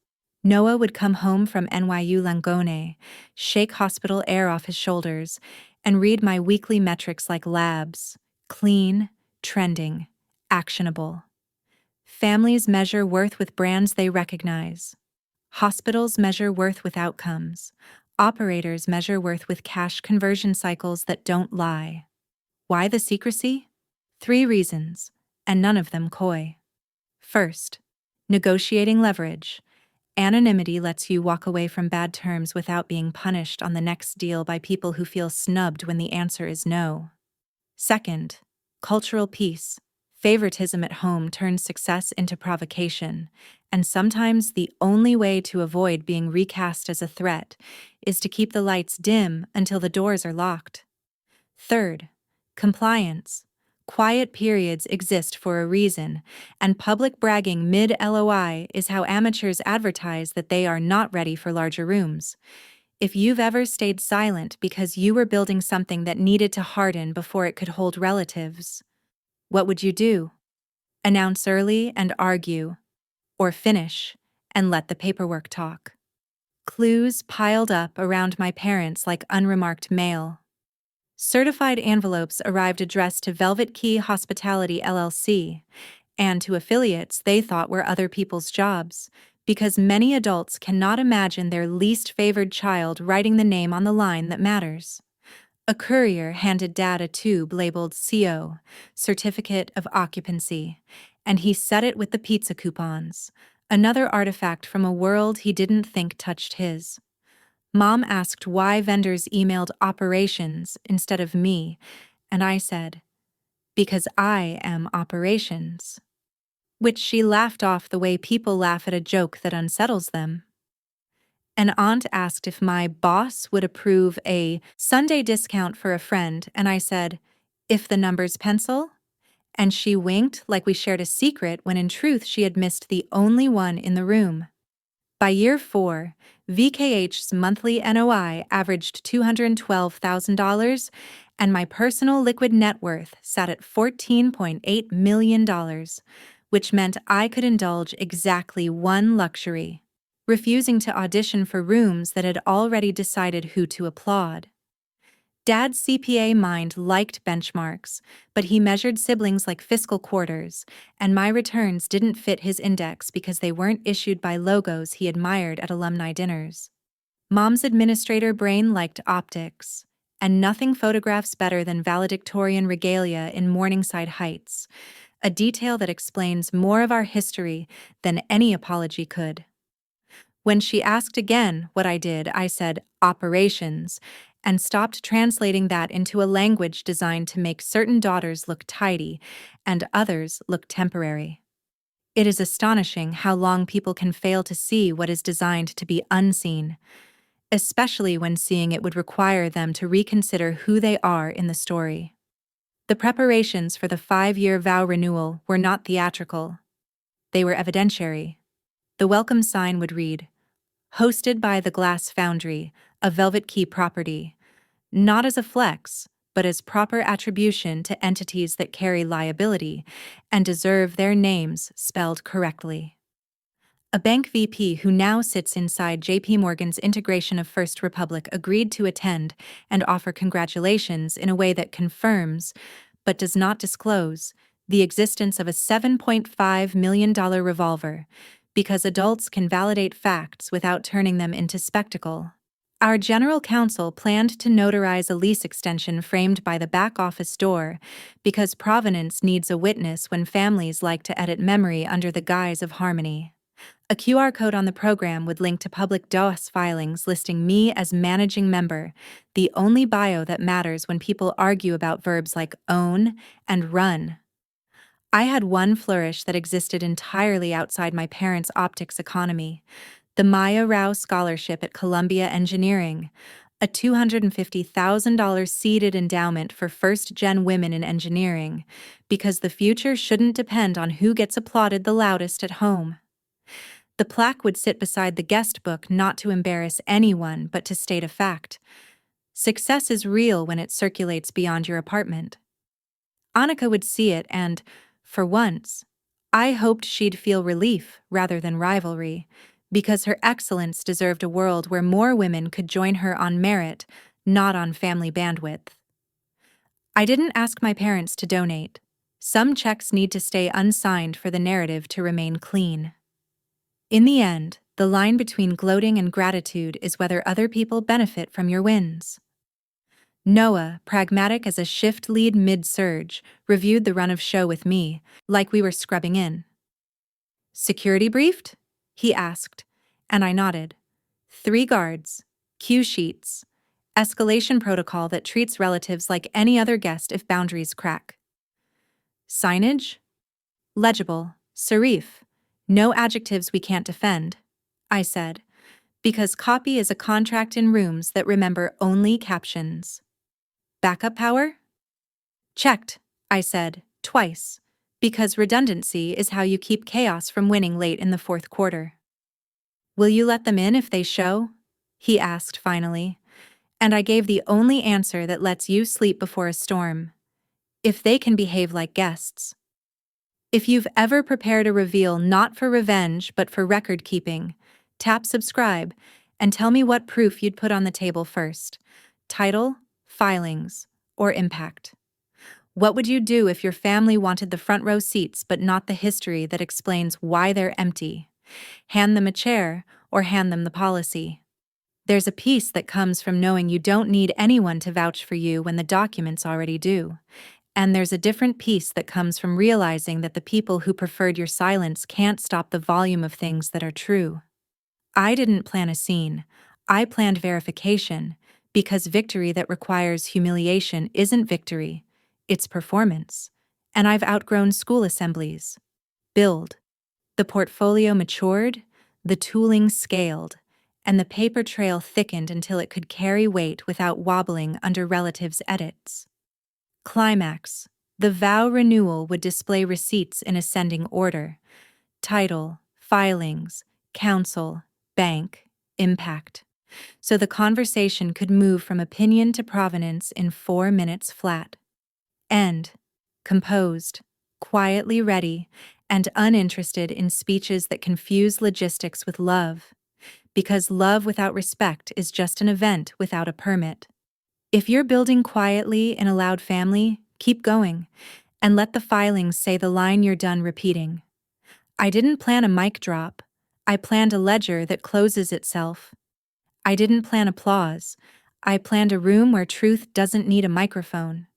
Speaker 1: Noah would come home from NYU Langone, shake hospital air off his shoulders, and read my weekly metrics like labs: clean, trending, actionable. Families measure worth with brands they recognize. Hospitals measure worth with outcomes. Operators measure worth with cash conversion cycles that don't lie. Why the secrecy? 3 reasons, and none of them coy. First, negotiating leverage. Anonymity lets you walk away from bad terms without being punished on the next deal by people who feel snubbed when the answer is no. Second, cultural peace. Favoritism at home turns success into provocation, and sometimes the only way to avoid being recast as a threat is to keep the lights dim until the doors are locked. Third, compliance. Quiet periods exist for a reason, and public bragging mid-LOI is how amateurs advertise that they are not ready for larger rooms. If you've ever stayed silent because you were building something that needed to harden before it could hold relatives, what would you do? Announce early and argue, or finish and let the paperwork talk? Clues piled up around my parents like unremarked mail. Certified envelopes arrived addressed to Velvet Key Hospitality LLC, and to affiliates they thought were other people's jobs, because many adults cannot imagine their least favored child writing the name on the line that matters. A courier handed Dad a tube labeled CO, Certificate of Occupancy, and he set it with the pizza coupons, another artifact from a world he didn't think touched his. Mom asked why vendors emailed operations instead of me, and I said, because I am operations. Which she laughed off the way people laugh at a joke that unsettles them. An aunt asked if my boss would approve a Sunday discount for a friend, and I said, if the numbers pencil? And she winked like we shared a secret when in truth she had missed the only one in the room. By year 4, VKH's monthly NOI averaged $212,000, and my personal liquid net worth sat at $14.8 million, which meant I could indulge exactly one luxury: refusing to audition for rooms that had already decided who to applaud. Dad's CPA mind liked benchmarks, but he measured siblings like fiscal quarters, and my returns didn't fit his index because they weren't issued by logos he admired at alumni dinners. Mom's administrator brain liked optics, and nothing photographs better than valedictorian regalia in Morningside Heights, a detail that explains more of our history than any apology could. When she asked again what I did, I said, operations, and stopped translating that into a language designed to make certain daughters look tidy and others look temporary. It is astonishing how long people can fail to see what is designed to be unseen, especially when seeing it would require them to reconsider who they are in the story. The preparations for the 5-year vow renewal were not theatrical. They were evidentiary. The welcome sign would read, "Hosted by the Glass Foundry, a Velvet Key property," not as a flex, but as proper attribution to entities that carry liability and deserve their names spelled correctly. A bank VP who now sits inside JP Morgan's integration of First Republic agreed to attend and offer congratulations in a way that confirms, but does not disclose, the existence of a $7.5 million revolver, because adults can validate facts without turning them into spectacle. Our general counsel planned to notarize a lease extension framed by the back office door because provenance needs a witness when families like to edit memory under the guise of harmony. A QR code on the program would link to public DOS filings listing me as managing member, the only bio that matters when people argue about verbs like own and run. I had one flourish that existed entirely outside my parents' optics economy: the Maya Rao Scholarship at Columbia Engineering, a $250,000 seeded endowment for first-gen women in engineering, because the future shouldn't depend on who gets applauded the loudest at home. The plaque would sit beside the guest book not to embarrass anyone but to state a fact. Success is real when it circulates beyond your apartment. Annika would see it and, for once, I hoped she'd feel relief rather than rivalry, because her excellence deserved a world where more women could join her on merit, not on family bandwidth. I didn't ask my parents to donate. Some checks need to stay unsigned for the narrative to remain clean. In the end, the line between gloating and gratitude is whether other people benefit from your wins. Noah, pragmatic as a shift lead mid-surge, reviewed the run of show with me, like we were scrubbing in. "Security briefed?" he asked, and I nodded. 3 guards, cue sheets, escalation protocol that treats relatives like any other guest if boundaries crack. Signage? Legible, serif. No adjectives we can't defend, I said, because copy is a contract in rooms that remember only captions. Backup power? Checked, I said, twice, because redundancy is how you keep chaos from winning late in the 4th quarter. "Will you let them in if they show?" he asked finally, and I gave the only answer that lets you sleep before a storm. If they can behave like guests. If you've ever prepared a reveal not for revenge but for record keeping, tap subscribe and tell me what proof you'd put on the table first: title, filings, or impact. What would you do if your family wanted the front row seats but not the history that explains why they're empty? Hand them a chair or hand them the policy. There's a peace that comes from knowing you don't need anyone to vouch for you when the documents already do. And there's a different peace that comes from realizing that the people who preferred your silence can't stop the volume of things that are true. I didn't plan a scene. I planned verification, because victory that requires humiliation isn't victory, it's performance. And I've outgrown school assemblies. Build. The portfolio matured, the tooling scaled, and the paper trail thickened until it could carry weight without wobbling under relatives' edits. Climax. The vow renewal would display receipts in ascending order: title, filings, counsel, bank, impact. So the conversation could move from opinion to provenance in 4 minutes flat. End. Composed, quietly ready, and uninterested in speeches that confuse logistics with love. Because love without respect is just an event without a permit. If you're building quietly in a loud family, keep going, and let the filings say the line you're done repeating. I didn't plan a mic drop. I planned a ledger that closes itself. I didn't plan applause. I planned a room where truth doesn't need a microphone.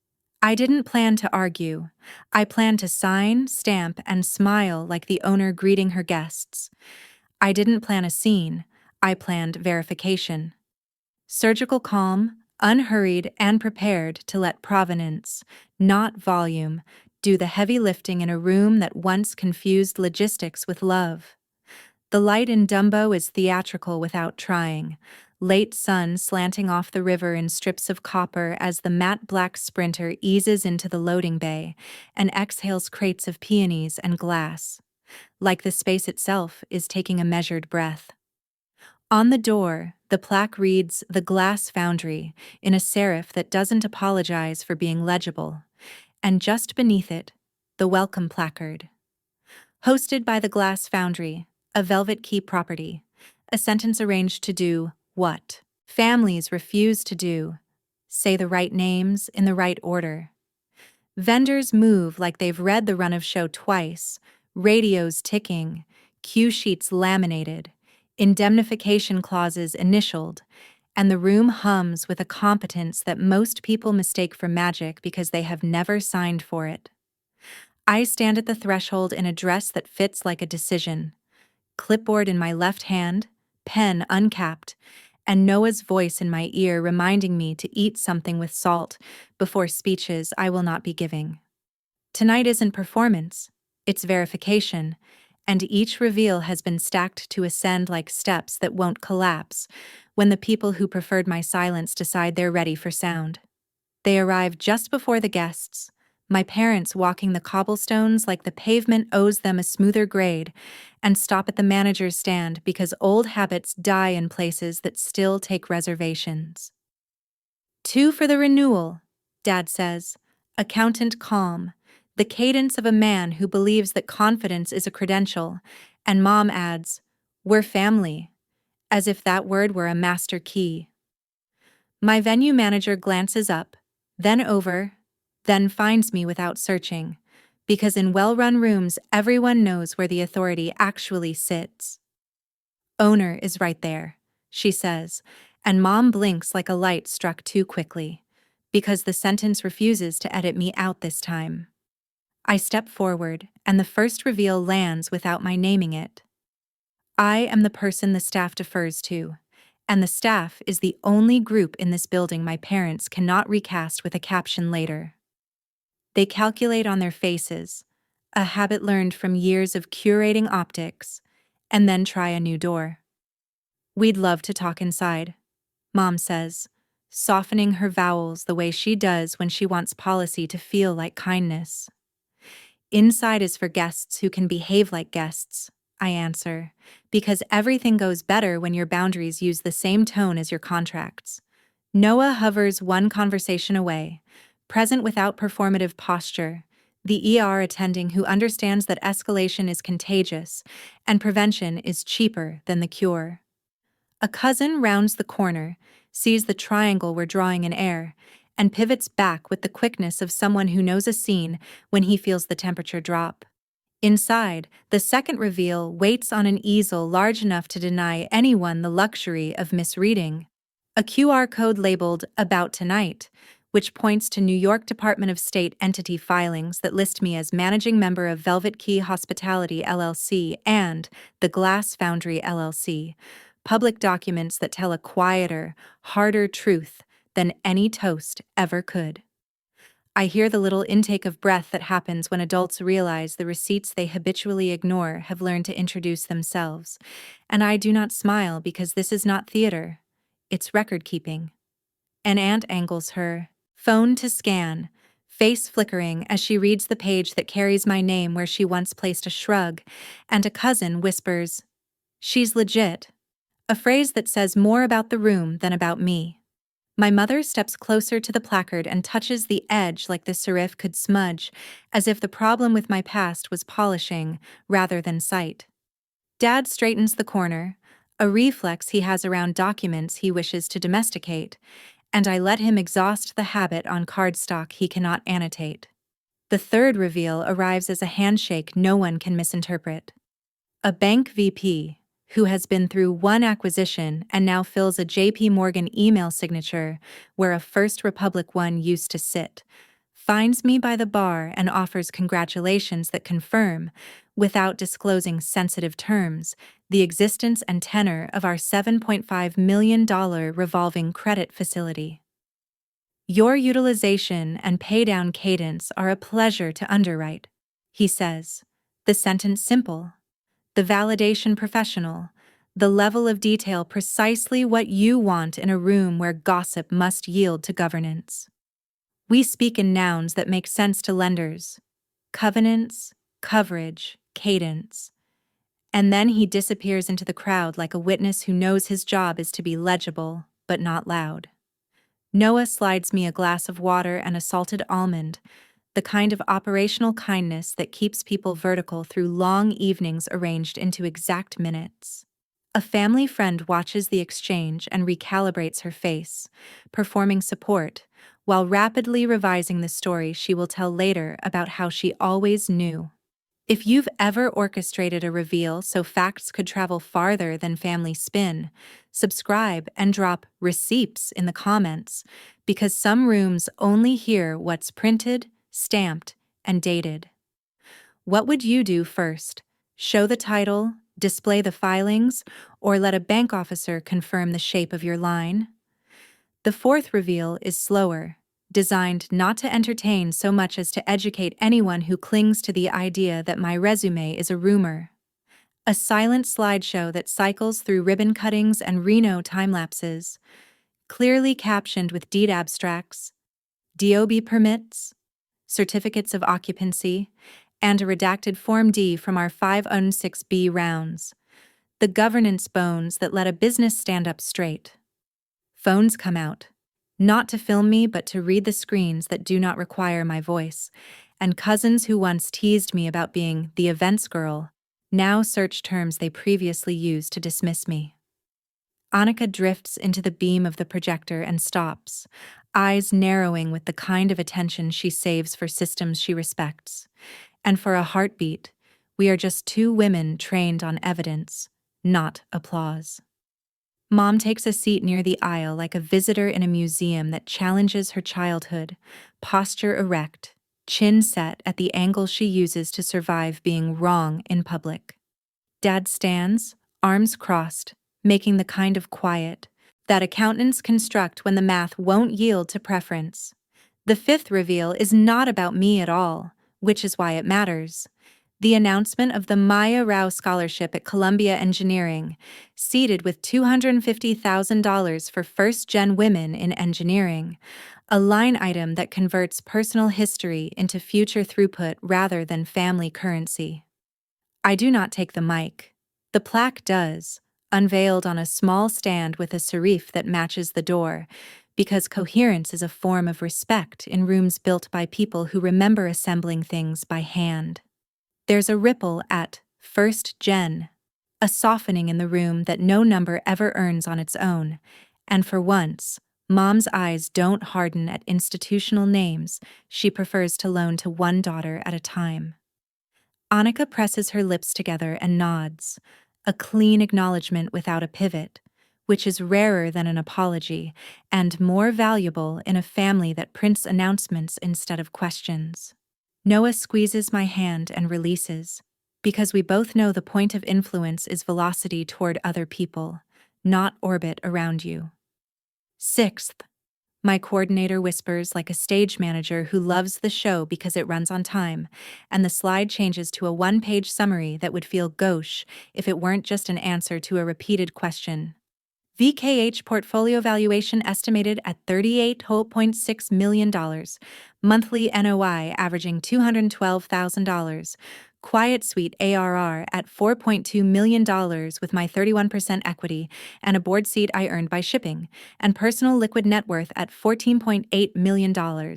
Speaker 1: I didn't plan to argue. I planned to sign, stamp, and smile like the owner greeting her guests. I didn't plan a scene. I planned verification. Surgical calm, unhurried, and prepared to let provenance, not volume, do the heavy lifting in a room that once confused logistics with love. The light in Dumbo is theatrical without trying. Late sun slanting off the river in strips of copper as the matte black Sprinter eases into the loading bay and exhales crates of peonies and glass. Like the space itself is taking a measured breath. On the door, the plaque reads "The Glass Foundry" in a serif that doesn't apologize for being legible. And just beneath it, the welcome placard. Hosted by the Glass Foundry, a Velvet Key property. A sentence arranged to do what families refuse to do. Say the right names in the right order. Vendors move like they've read the run of show twice, radios ticking, cue sheets laminated, indemnification clauses initialed, and the room hums with a competence that most people mistake for magic because they have never signed for it. I stand at the threshold in a dress that fits like a decision, clipboard in my left hand, pen uncapped, and Noah's voice in my ear reminding me to eat something with salt before speeches I will not be giving. Tonight isn't performance, it's verification, and each reveal has been stacked to ascend like steps that won't collapse when the people who preferred my silence decide they're ready for sound. They arrive just before the guests, my parents walking the cobblestones like the pavement owes them a smoother grade, and stop at the manager's stand because old habits die in places that still take reservations. 2 for the renewal, Dad says, accountant calm, the cadence of a man who believes that confidence is a credential, and Mom adds, "We're family," as if that word were a master key. My venue manager glances up, then over, then finds me without searching, because in well-run rooms everyone knows where the authority actually sits. "Owner is right there," she says, and Mom blinks like a light struck too quickly, because the sentence refuses to edit me out this time. I step forward, and the first reveal lands without my naming it. I am the person the staff defers to, and the staff is the only group in this building my parents cannot recast with a caption later. They calculate on their faces, a habit learned from years of curating optics, and then try a new door. "We'd love to talk inside," Mom says, softening her vowels the way she does when she wants policy to feel like kindness. "Inside is for guests who can behave like guests," I answer, because everything goes better when your boundaries use the same tone as your contracts. Noah hovers one conversation away, present without performative posture, the ER attending who understands that escalation is contagious and prevention is cheaper than the cure. A cousin rounds the corner, sees the triangle we're drawing in air, and pivots back with the quickness of someone who knows a scene when he feels the temperature drop. Inside, the second reveal waits on an easel large enough to deny anyone the luxury of misreading. A QR code labeled "About Tonight," which points to New York Department of State entity filings that list me as managing member of Velvet Key Hospitality LLC and the Glass Foundry LLC, public documents that tell a quieter, harder truth than any toast ever could. I hear the little intake of breath that happens when adults realize the receipts they habitually ignore have learned to introduce themselves, and I do not smile because this is not theater, it's record-keeping. An aunt angles her phone to scan, face flickering as she reads the page that carries my name where she once placed a shrug, and a cousin whispers, "She's legit," a phrase that says more about the room than about me. My mother steps closer to the placard and touches the edge like the serif could smudge, as if the problem with my past was polishing rather than sight. Dad straightens the corner, a reflex he has around documents he wishes to domesticate, and I let him exhaust the habit on cardstock he cannot annotate. The third reveal arrives as a handshake no one can misinterpret. A bank VP, who has been through one acquisition and now fills a JP Morgan email signature where a First Republic one used to sit, finds me by the bar and offers congratulations that confirm, without disclosing sensitive terms, the existence and tenor of our $7.5 million revolving credit facility. Your utilization and paydown cadence are a pleasure to underwrite, he says, the sentence simple, the validation professional, the level of detail precisely what you want in a room where gossip must yield to governance. We speak in nouns that make sense to lenders: covenants, coverage, cadence. And then he disappears into the crowd like a witness who knows his job is to be legible, but not loud. Noah slides me a glass of water and a salted almond, the kind of operational kindness that keeps people vertical through long evenings arranged into exact minutes. A family friend watches the exchange and recalibrates her face, performing support, while rapidly revising the story she will tell later about how she always knew. If you've ever orchestrated a reveal so facts could travel farther than family spin, subscribe and drop receipts in the comments, because some rooms only hear what's printed, stamped, and dated. What would you do first? Show the title, display the filings, or let a bank officer confirm the shape of your line? The fourth reveal is slower, designed not to entertain so much as to educate anyone who clings to the idea that my resume is a rumor. A silent slideshow that cycles through ribbon cuttings and Reno time-lapses, clearly captioned with deed abstracts, DOB permits, certificates of occupancy, and a redacted Form D from our 506B rounds. The governance bones that let a business stand up straight. Phones come out. Not to film me, but to read the screens that do not require my voice, and cousins who once teased me about being the events girl now search terms they previously used to dismiss me. Annika drifts into the beam of the projector and stops, eyes narrowing with the kind of attention she saves for systems she respects. And for a heartbeat, we are just two women trained on evidence, not applause. Mom takes a seat near the aisle like a visitor in a museum that challenges her childhood, posture erect, chin set at the angle she uses to survive being wrong in public. Dad stands, arms crossed, making the kind of quiet that accountants construct when the math won't yield to preference. The fifth reveal is not about me at all, which is why it matters. The announcement of the Maya Rao Scholarship at Columbia Engineering, seated with $250,000 for first-gen women in engineering, a line item that converts personal history into future throughput rather than family currency. I do not take the mic. The plaque does, unveiled on a small stand with a serif that matches the door, because coherence is a form of respect in rooms built by people who remember assembling things by hand. There's a ripple at first gen, a softening in the room that no number ever earns on its own, and for once, Mom's eyes don't harden at institutional names she prefers to loan to one daughter at a time. Annika presses her lips together and nods, a clean acknowledgement without a pivot, which is rarer than an apology and more valuable in a family that prints announcements instead of questions. Noah squeezes my hand and releases, because we both know the point of influence is velocity toward other people, not orbit around you. Sixth, my coordinator whispers like a stage manager who loves the show because it runs on time, and the slide changes to a one-page summary that would feel gauche if it weren't just an answer to a repeated question. VKH portfolio valuation estimated at $38.6 million, monthly NOI averaging $212,000, Quiet Suite ARR at $4.2 million with my 31% equity and a board seat I earned by shipping, and personal liquid net worth at $14.8 million,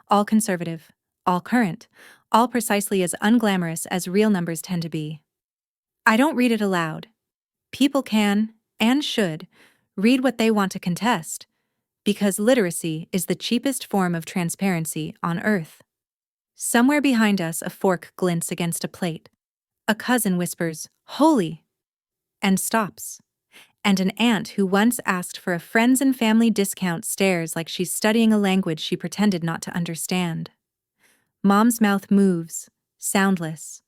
Speaker 1: all conservative, all current, all precisely as unglamorous as real numbers tend to be. I don't read it aloud. People can, and should, read what they want to contest, Because literacy is the cheapest form of transparency on Earth. Somewhere behind us, a fork glints against a plate. A cousin whispers, "Holy!" and stops. And an aunt who once asked for a friends and family discount stares like she's studying a language she pretended not to understand. Mom's mouth moves, soundless,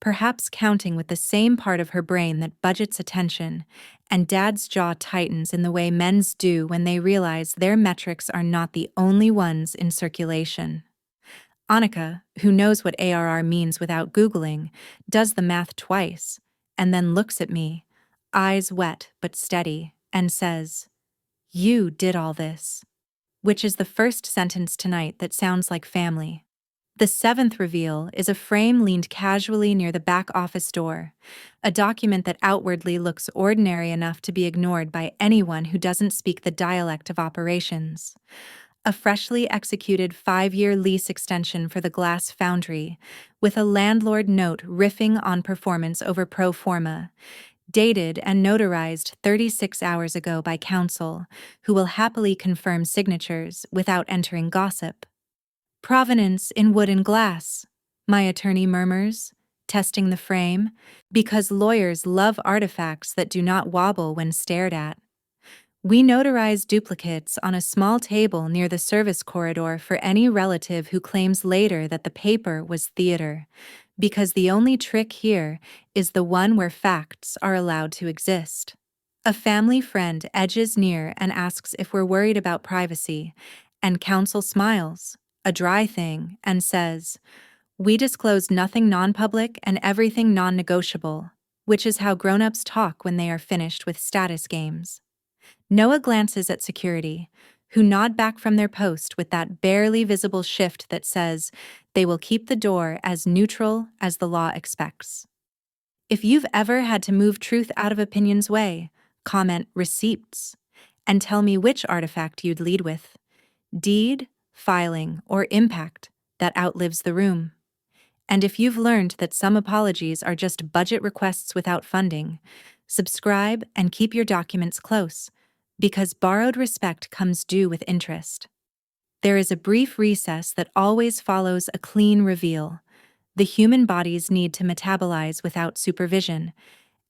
Speaker 1: perhaps counting with the same part of her brain that budgets attention, and Dad's jaw tightens in the way men's do when they realize their metrics are not the only ones in circulation. Annika, who knows what ARR means without Googling, does the math twice, and then looks at me, eyes wet but steady, and says, "You did all this." Which is the first sentence tonight that sounds like family. The seventh reveal is a frame leaned casually near the back office door, a document that outwardly looks ordinary enough to be ignored by anyone who doesn't speak the dialect of operations. A freshly executed 5-year lease extension for the glass foundry, with a landlord note riffing on performance over pro forma, dated and notarized 36 hours ago by counsel, who will happily confirm signatures without entering gossip. "Provenance in wood and glass," my attorney murmurs, testing the frame, because lawyers love artifacts that do not wobble when stared at. We notarize duplicates on a small table near the service corridor for any relative who claims later that the paper was theater, because the only trick here is the one where facts are allowed to exist. A family friend edges near and asks if we're worried about privacy, and counsel smiles, a dry thing, and says, "We disclose nothing non-public and everything non-negotiable," which is how grown-ups talk when they are finished with status games. Noah glances at security, who nod back from their post with that barely visible shift that says they will keep the door as neutral as the law expects. If you've ever had to move truth out of opinion's way, comment "receipts" and tell me which artifact you'd lead with: deed, filing, or impact that outlives the room. And if you've learned that some apologies are just budget requests without funding, subscribe and keep your documents close, because borrowed respect comes due with interest. There is a brief recess that always follows a clean reveal. The human body's need to metabolize without supervision,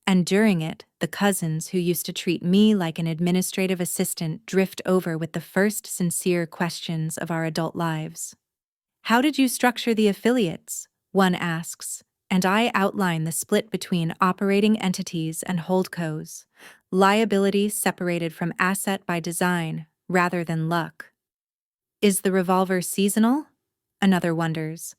Speaker 1: and during it, the cousins who used to treat me like an administrative assistant drift over with the first sincere questions of our adult lives. "How did you structure the affiliates?" one asks, and I outline the split between operating entities and holdcos, liability separated from asset by design rather than luck. "Is the revolver seasonal?" another wonders,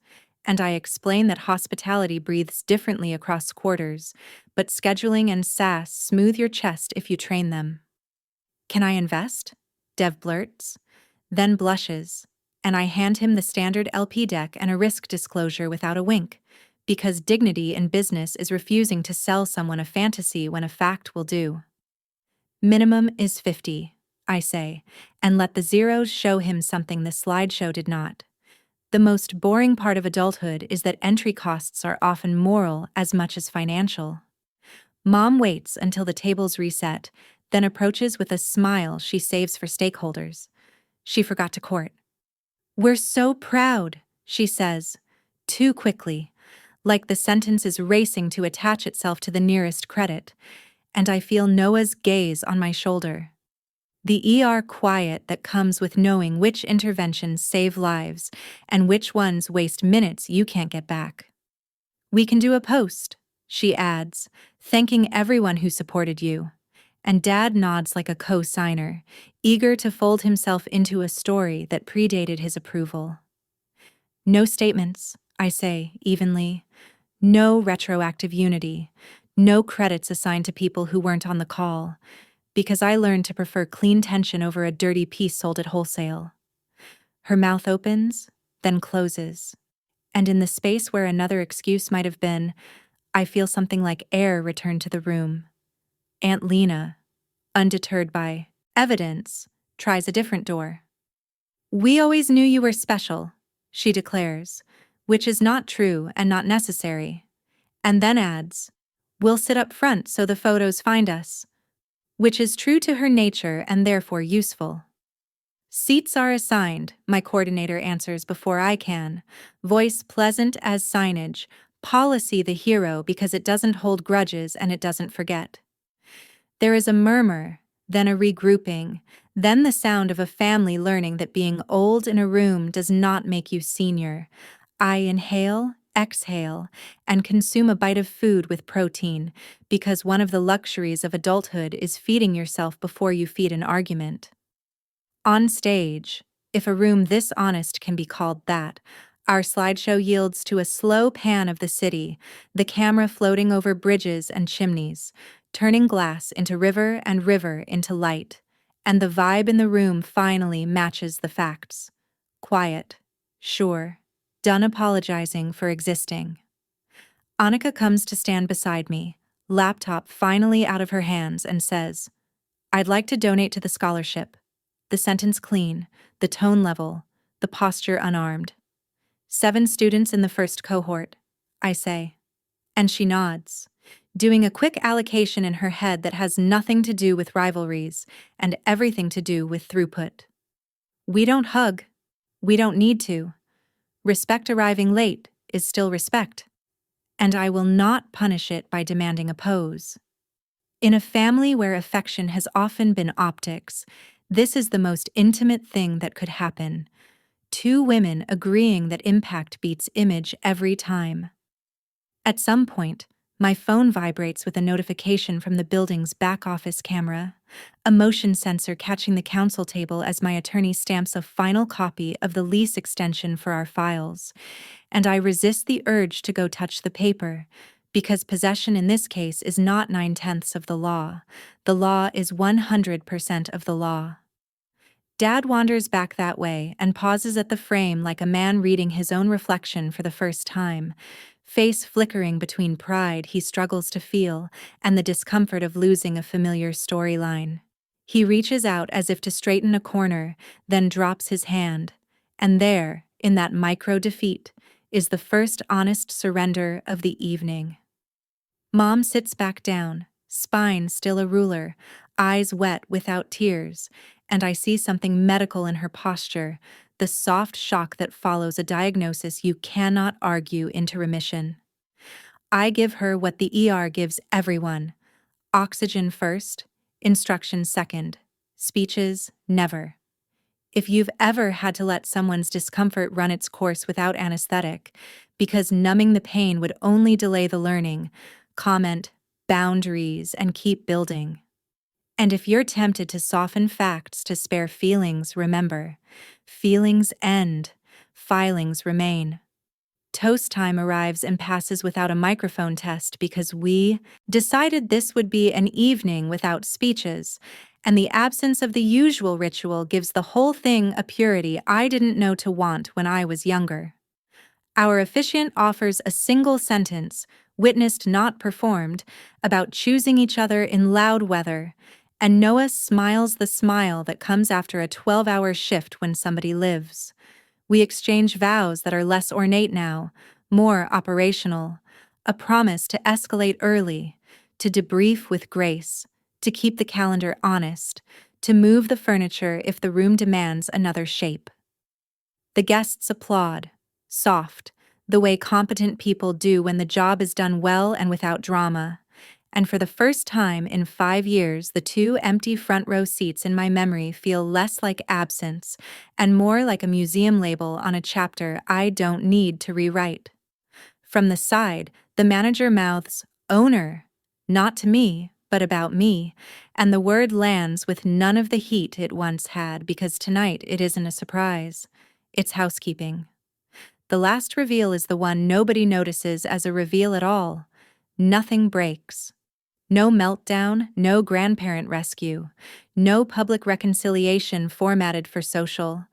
Speaker 1: and I explain that hospitality breathes differently across quarters, but scheduling and SAS smooth your chest if you train them. "Can I invest?" Dev blurts, then blushes, and I hand him the standard LP deck and a risk disclosure without a wink, because dignity in business is refusing to sell someone a fantasy when a fact will do. "Minimum is 50, I say, and let the zeros show him something the slideshow did not. The most boring part of adulthood is that entry costs are often moral as much as financial. Mom waits until the tables reset, then approaches with a smile she saves for stakeholders. She forgot to court. "We're so proud," she says, too quickly, like the sentence is racing to attach itself to the nearest credit, and I feel Noah's gaze on my shoulder. The ER quiet that comes with knowing which interventions save lives and which ones waste minutes you can't get back. "We can do a post," she adds, thanking everyone who supported you. And Dad nods like a co-signer, eager to fold himself into a story that predated his approval. "No statements," I say, evenly. "No retroactive unity. No credits assigned to people who weren't on the call, because I learned to prefer clean tension over a dirty piece sold at wholesale." Her mouth opens, then closes, and in the space where another excuse might have been, I feel something like air return to the room. Aunt Lena, undeterred by evidence, tries a different door. "We always knew you were special," she declares, which is not true and not necessary, and then adds, "We'll sit up front so the photos find us," which is true to her nature and therefore useful. Seats are assigned, my coordinator answers before I can. Voice pleasant as signage. Policy the hero because it doesn't hold grudges and it doesn't forget. There is a murmur, then a regrouping, then the sound of a family learning that being old in a room does not make you senior. I inhale, exhale, and consume a bite of food with protein, because one of the luxuries of adulthood is feeding yourself before you feed an argument. On stage, if a room this honest can be called that, our slideshow yields to a slow pan of the city, the camera floating over bridges and chimneys, turning glass into river and river into light, and the vibe in the room finally matches the facts. Quiet, sure, done apologizing for existing. Annika comes to stand beside me, laptop finally out of her hands, and says, "I'd like to donate to the scholarship." The sentence clean, the tone level, the posture unarmed. 7 students in the first cohort, I say. And she nods, doing a quick allocation in her head that has nothing to do with rivalries and everything to do with throughput. We don't hug. We don't need to. Respect arriving late is still respect. And I will not punish it by demanding a pose. In a family where affection has often been optics, this is the most intimate thing that could happen. 2 women agreeing that impact beats image every time. At some point, my phone vibrates with a notification from the building's back office camera, a motion sensor catching the council table as my attorney stamps a final copy of the lease extension for our files, and I resist the urge to go touch the paper, because possession in this case is not 9/10 of the law. The law is 100% of the law. Dad wanders back that way and pauses at the frame like a man reading his own reflection for the first time, face flickering between pride he struggles to feel and the discomfort of losing a familiar storyline. He reaches out as if to straighten a corner, then drops his hand, and there, in that micro-defeat, is the first honest surrender of the evening. Mom sits back down, spine still a ruler, eyes wet without tears, and I see something medical in her posture, the soft shock that follows a diagnosis you cannot argue into remission. I give her what the ER gives everyone: oxygen first, instructions second, speeches never. If you've ever had to let someone's discomfort run its course without anesthetic, because numbing the pain would only delay the learning, comment boundaries and keep building. And if you're tempted to soften facts to spare feelings, remember, feelings end, filings remain. Toast time arrives and passes without a microphone test because we decided this would be an evening without speeches, and the absence of the usual ritual gives the whole thing a purity I didn't know to want when I was younger. Our officiant offers a single sentence, witnessed not performed, about choosing each other in loud weather, and Noah smiles the smile that comes after a 12-hour shift when somebody lives. We exchange vows that are less ornate now, more operational, a promise to escalate early, to debrief with grace, to keep the calendar honest, to move the furniture if the room demands another shape. The guests applaud, soft, the way competent people do when the job is done well and without drama. And for the first time in 5 years, the 2 empty front row seats in my memory feel less like absence and more like a museum label on a chapter I don't need to rewrite. From the side, the manager mouths, "Owner," not to me, but about me, and the word lands with none of the heat it once had because tonight it isn't a surprise. It's housekeeping. The last reveal is the one nobody notices as a reveal at all. Nothing breaks. No meltdown, no grandparent rescue, no public reconciliation formatted for social,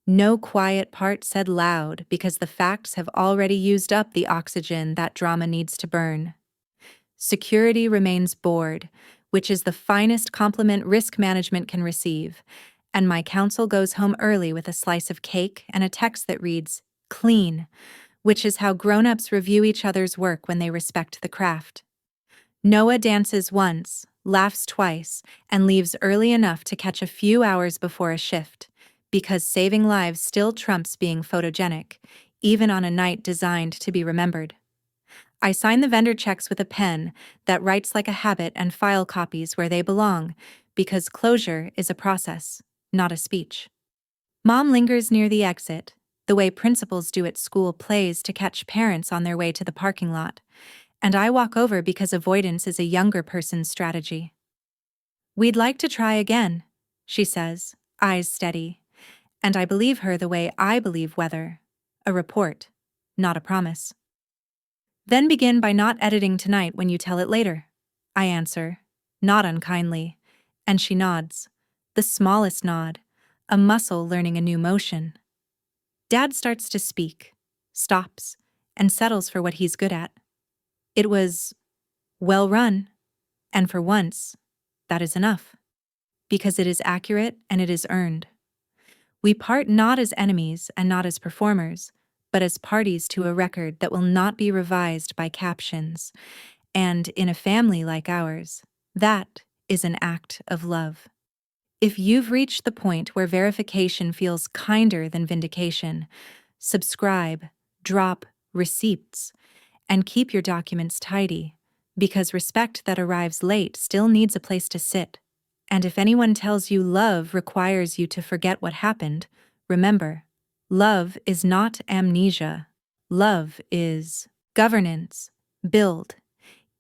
Speaker 1: no quiet part said loud because the facts have already used up the oxygen that drama needs to burn. Security remains bored, which is the finest compliment risk management can receive, and my counsel goes home early with a slice of cake and a text that reads, "Clean," which is how grown-ups review each other's work when they respect the craft. Noah dances once, laughs twice, and leaves early enough to catch a few hours before a shift, because saving lives still trumps being photogenic, even on a night designed to be remembered. I sign the vendor checks with a pen that writes like a habit and file copies where they belong, because closure is a process, not a speech. Mom lingers near the exit, the way principals do at school plays to catch parents on their way to the parking lot, and I walk over because avoidance is a younger person's strategy. "We'd like to try again," she says, eyes steady, and I believe her the way I believe weather, a report, not a promise. "Then begin by not editing tonight when you tell it later," I answer, not unkindly, and she nods, the smallest nod, a muscle learning a new motion. Dad starts to speak, stops, and settles for what he's good at. It was well run, and for once, that is enough, because it is accurate and it is earned. We part not as enemies and not as performers, but as parties to a record that will not be revised by captions, and in a family like ours, that is an act of love. If you've reached the point where verification feels kinder than vindication, subscribe, drop receipts, and keep your documents tidy, because respect that arrives late still needs a place to sit. And if anyone tells you love requires you to forget what happened, remember, love is not amnesia. Love is governance, build,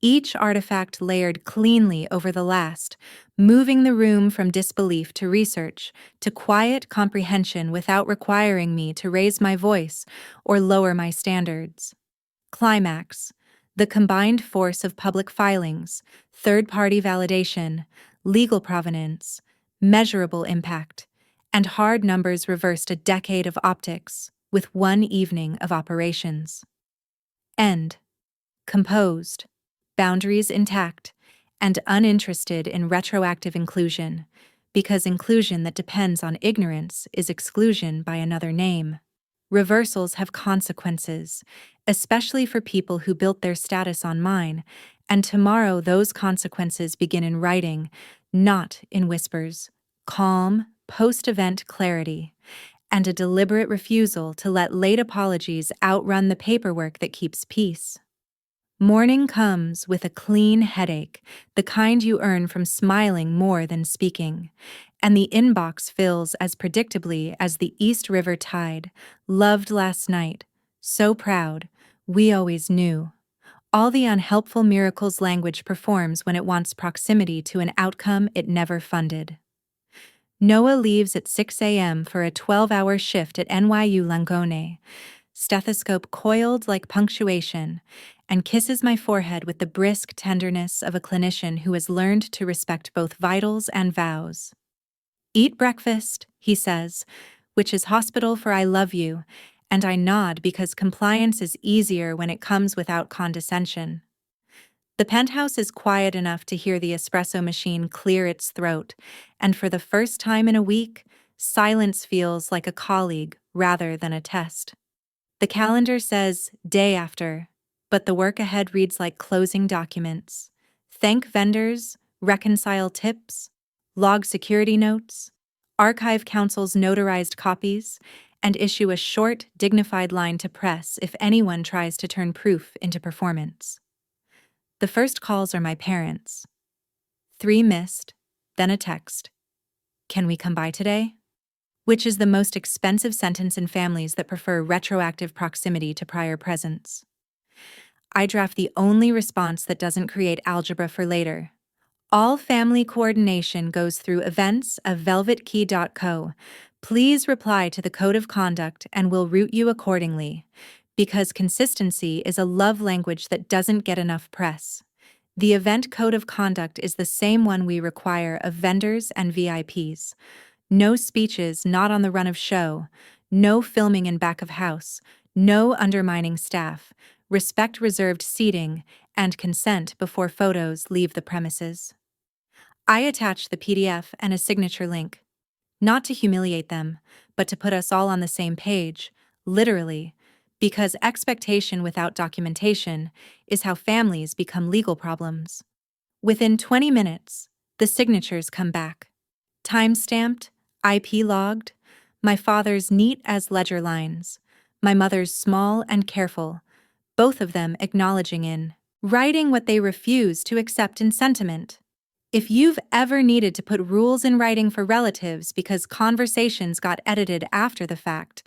Speaker 1: each artifact layered cleanly over the last, moving the room from disbelief to research, to quiet comprehension without requiring me to raise my voice or lower my standards. Climax, the combined force of public filings, third-party validation, legal provenance, measurable impact, and hard numbers reversed a decade of optics with one evening of operations. End. Composed, boundaries intact, and uninterested in retroactive inclusion, because inclusion that depends on ignorance is exclusion by another name. Reversals have consequences, especially for people who built their status on mine, and tomorrow those consequences begin in writing, not in whispers, calm, post-event clarity, and a deliberate refusal to let late apologies outrun the paperwork that keeps peace. Morning comes with a clean headache, the kind you earn from smiling more than speaking, and the inbox fills as predictably as the East River tide. Loved last night, so proud, we always knew. All the unhelpful miracles language performs when it wants proximity to an outcome it never funded. Noah leaves at 6 a.m. for a 12-hour shift at NYU Langone, stethoscope coiled like punctuation, and kisses my forehead with the brisk tenderness of a clinician who has learned to respect both vitals and vows. "Eat breakfast," he says, which is hospital for I love you, and I nod because compliance is easier when it comes without condescension. The penthouse is quiet enough to hear the espresso machine clear its throat, and for the first time in a week, silence feels like a colleague rather than a test. The calendar says day after, but the work ahead reads like closing documents. Thank vendors, reconcile tips, log security notes, archive counsel's notarized copies, and issue a short, dignified line to press if anyone tries to turn proof into performance. The first calls are my parents. 3 missed, then a text. "Can we come by today?" Which is the most expensive sentence in families that prefer retroactive proximity to prior presence. I draft the only response that doesn't create algebra for later. All family coordination goes through events@velvetkey.co. Please reply to the code of conduct and we'll route you accordingly, because consistency is a love language that doesn't get enough press. The event code of conduct is the same one we require of vendors and VIPs. No speeches not on the run of show, no filming in back of house, no undermining staff, respect reserved seating, and consent before photos leave the premises. I attach the PDF and a signature link, not to humiliate them, but to put us all on the same page, literally, because expectation without documentation is how families become legal problems. Within 20 minutes, the signatures come back. Time-stamped, IP logged, My father's neat as ledger lines, my mother's small and careful, both of them acknowledging in writing what they refuse to accept in sentiment. If you've ever needed to put rules in writing for relatives because conversations got edited after the fact,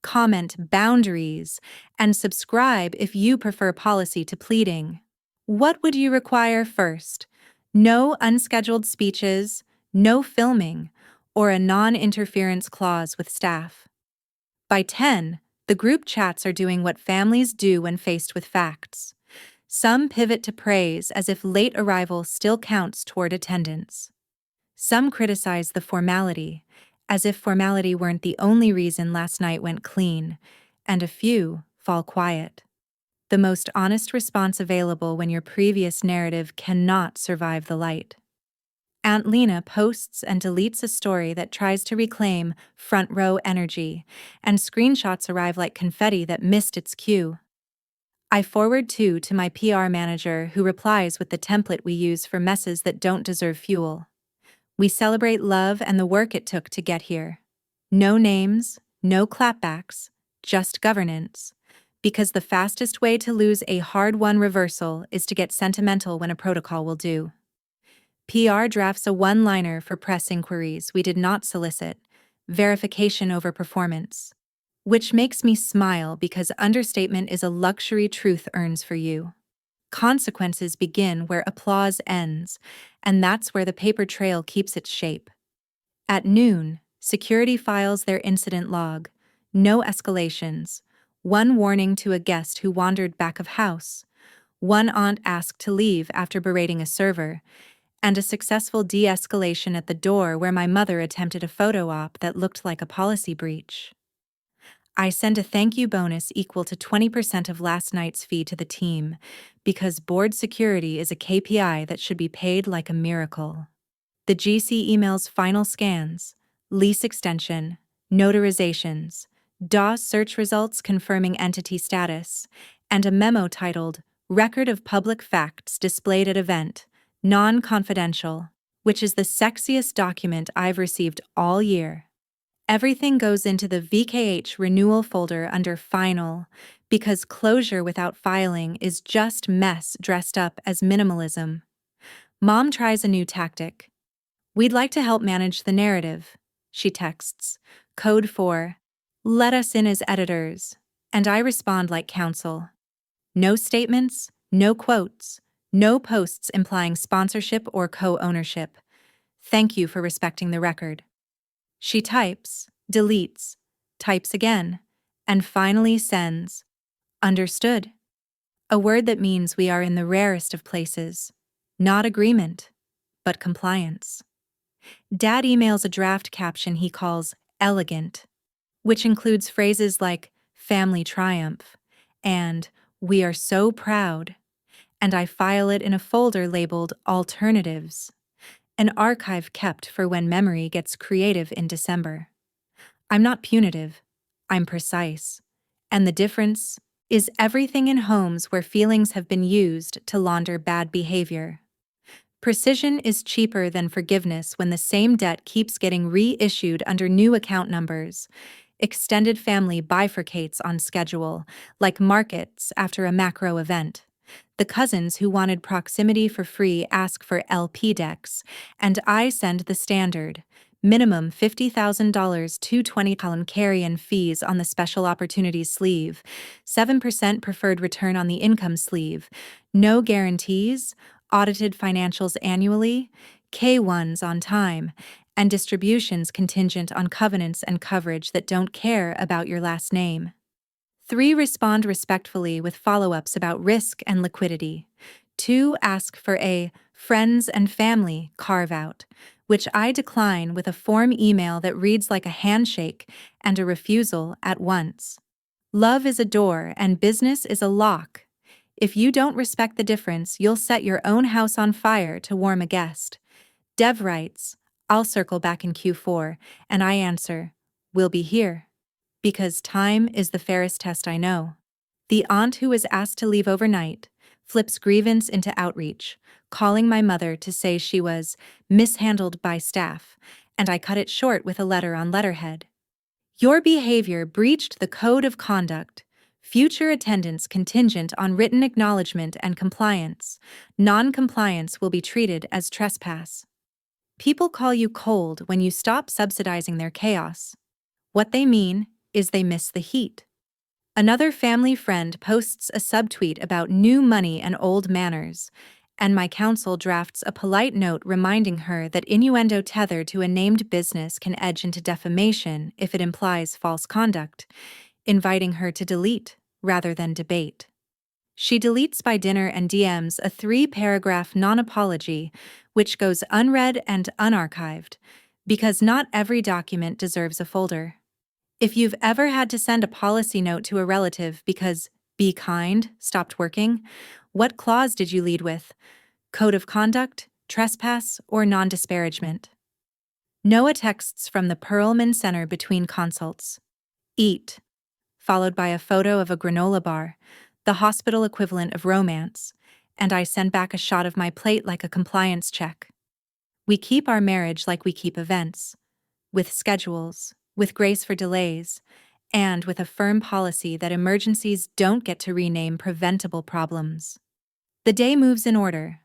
Speaker 1: comment boundaries, and subscribe if you prefer policy to pleading. What would you require first? No unscheduled speeches, no filming, or a non-interference clause with staff. By 10, the group chats are doing what families do when faced with facts. Some pivot to praise as if late arrival still counts toward attendance. Some criticize the formality, as if formality weren't the only reason last night went clean, and a few fall quiet. The most honest response available when your previous narrative cannot survive the light. Aunt Lena posts and deletes a story that tries to reclaim front row energy, and screenshots arrive like confetti that missed its cue. I forward two to my PR manager, who replies with the template we use for messes that don't deserve fuel. We celebrate love and the work it took to get here. No names, no clapbacks, just governance. Because the fastest way to lose a hard-won reversal is to get sentimental when a protocol will do. PR drafts a one-liner for press inquiries we did not solicit, verification over performance. Which makes me smile because understatement is a luxury truth earns for you. Consequences begin where applause ends, and that's where the paper trail keeps its shape. At noon, security files their incident log. No escalations. One warning to a guest who wandered back of house. One aunt asked to leave after berating a server. And a successful de-escalation at the door where my mother attempted a photo op that looked like a policy breach. I send a thank you bonus equal to 20% of last night's fee to the team, because board security is a KPI that should be paid like a miracle. The GC emails final scans, lease extension, notarizations, DAW search results confirming entity status, and a memo titled Record of Public Facts Displayed at Event, Non-Confidential, which is the sexiest document I've received all year. Everything goes into the VKH Renewal folder under Final, because closure without filing is just mess dressed up as minimalism. Mom tries a new tactic. We'd like to help manage the narrative, she texts, code for, let us in as editors, and I respond like counsel. No statements, no quotes, no posts implying sponsorship or co-ownership. Thank you for respecting the record. She types, deletes, types again, and finally sends, understood. A word that means we are in the rarest of places, not agreement, but compliance. Dad emails a draft caption he calls elegant, which includes phrases like family triumph and we are so proud, and I file it in a folder labeled alternatives, an archive kept for when memory gets creative in December. I'm not punitive, I'm precise. And the difference is everything in homes where feelings have been used to launder bad behavior. Precision is cheaper than forgiveness when the same debt keeps getting reissued under new account numbers. Extended family bifurcates on schedule, like markets after a macro event. The cousins who wanted proximity for free ask for LP decks, and I send the standard. Minimum $50,000 $220 carry-in fees on the special opportunities sleeve, 7% preferred return on the income sleeve, no guarantees, audited financials annually, K1s on time, and distributions contingent on covenants and coverage that don't care about your last name. 3. Respond respectfully with follow-ups about risk and liquidity. 2. Ask for a friends and family carve-out, which I decline with a form email that reads like a handshake and a refusal at once. Love is a door and business is a lock. If you don't respect the difference, you'll set your own house on fire to warm a guest. Dev writes, I'll circle back in Q4, and I answer, we'll be here. Because time is the fairest test I know. The aunt who was asked to leave overnight flips grievance into outreach, calling my mother to say she was mishandled by staff, and I cut it short with a letter on letterhead. Your behavior breached the code of conduct. Future attendance contingent on written acknowledgement and compliance. Non-compliance will be treated as trespass. People call you cold when you stop subsidizing their chaos. What they mean is they miss the heat. Another family friend posts a subtweet about new money and old manners, and my counsel drafts a polite note reminding her that innuendo tethered to a named business can edge into defamation if it implies false conduct, inviting her to delete rather than debate. She deletes by dinner and DMs a 3-paragraph non-apology, which goes unread and unarchived, because not every document deserves a folder. If you've ever had to send a policy note to a relative because "be kind" stopped working, what clause did you lead with? Code of conduct, trespass, or non-disparagement? Noah texts from the Perelman Center between consults. Eat. Followed by a photo of a granola bar, the hospital equivalent of romance, and I send back a shot of my plate like a compliance check. We keep our marriage like we keep events, with schedules, with grace for delays, and with a firm policy that emergencies don't get to rename preventable problems. The day moves in order.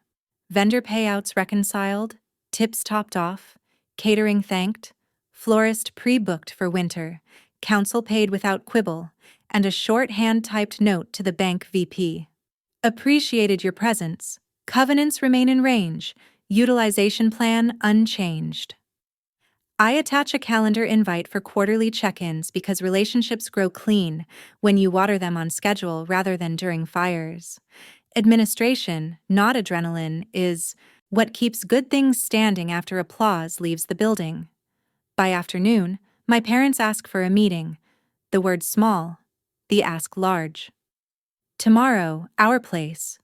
Speaker 1: Vendor payouts reconciled, tips topped off, catering thanked, florist pre-booked for winter, counsel paid without quibble, and a short hand-typed note to the bank VP. Appreciated your presence. Covenants remain in range. Utilization plan unchanged. I attach a calendar invite for quarterly check-ins because relationships grow clean when you water them on schedule rather than during fires. Administration, not adrenaline, is what keeps good things standing after applause leaves the building. By afternoon, my parents ask for a meeting. The word small, the ask large. Tomorrow, our place,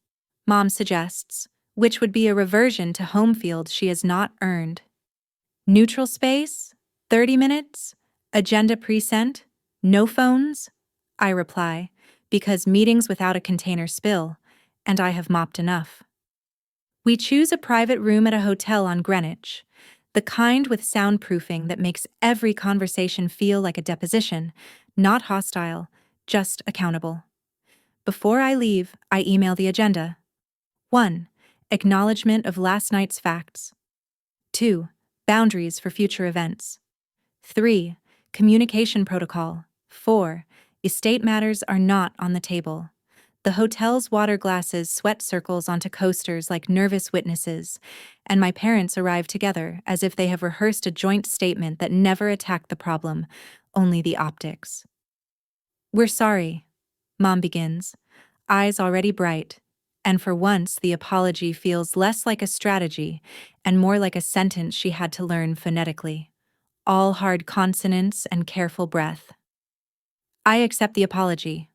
Speaker 1: Mom suggests, which would be a reversion to home field she has not earned. Neutral space? 30 minutes? Agenda pre-sent? No phones? I reply, because meetings without a container spill, and I have mopped enough. We choose a private room at a hotel on Greenwich, the kind with soundproofing that makes every conversation feel like a deposition, not hostile, just accountable. Before I leave, I email the agenda. 1. Acknowledgement of last night's facts. 2. Boundaries for future events. 3. Communication protocol. 4. Estate matters are not on the table. The hotel's water glasses sweat circles onto coasters like nervous witnesses, and my parents arrive together as if they have rehearsed a joint statement that never attacked the problem, only the optics. We're sorry, Mom begins, eyes already bright, and for once the apology feels less like a strategy and more like a sentence she had to learn phonetically. All hard consonants and careful breath. I accept the apology,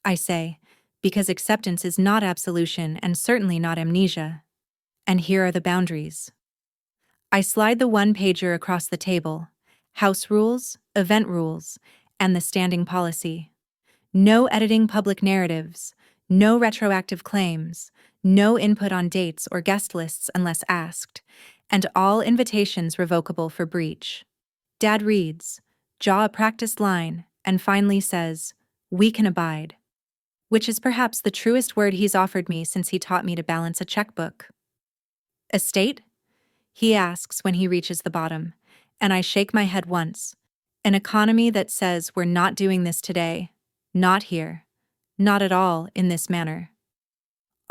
Speaker 1: I say, because acceptance is not absolution and certainly not amnesia. And here are the boundaries. I slide the one-pager across the table, house rules, event rules, and the standing policy. No editing public narratives, no retroactive claims, no input on dates or guest lists unless asked, and all invitations revocable for breach. Dad reads, jaw a practiced line, and finally says, "We can abide," which is perhaps the truest word he's offered me since he taught me to balance a checkbook. Estate? He asks when he reaches the bottom, and I shake my head once. An economy that says we're not doing this today, not here, not at all in this manner.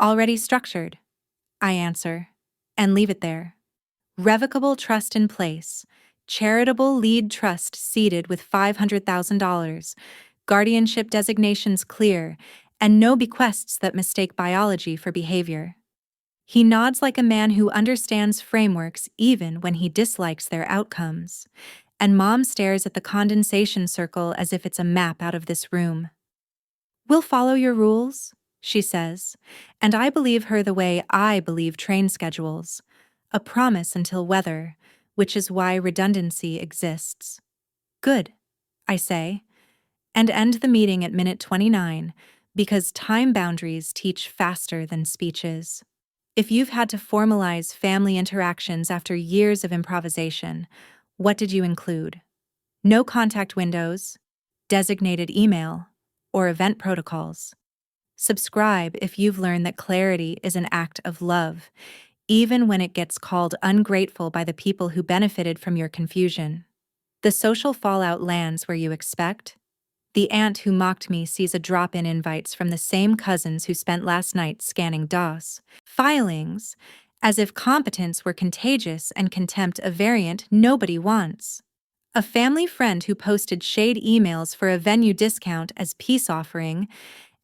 Speaker 1: Already structured, I answer, and leave it there. Revocable trust in place, charitable lead trust seeded with $500,000, guardianship designations clear, and no bequests that mistake biology for behavior. He nods like a man who understands frameworks even when he dislikes their outcomes, and Mom stares at the condensation circle as if it's a map out of this room. We'll follow your rules, she says, and I believe her the way I believe train schedules, a promise until weather, which is why redundancy exists. Good, I say, and end the meeting at minute 29, because time boundaries teach faster than speeches. If you've had to formalize family interactions after years of improvisation, what did you include? No contact windows, designated email, or event protocols. Subscribe if you've learned that clarity is an act of love, even when it gets called ungrateful by the people who benefited from your confusion. The social fallout lands where you expect. The aunt who mocked me sees a drop-in invites from the same cousins who spent last night scanning DOS filings, as if competence were contagious and contempt a variant nobody wants. A family friend who posted shade emails for a venue discount as peace offering,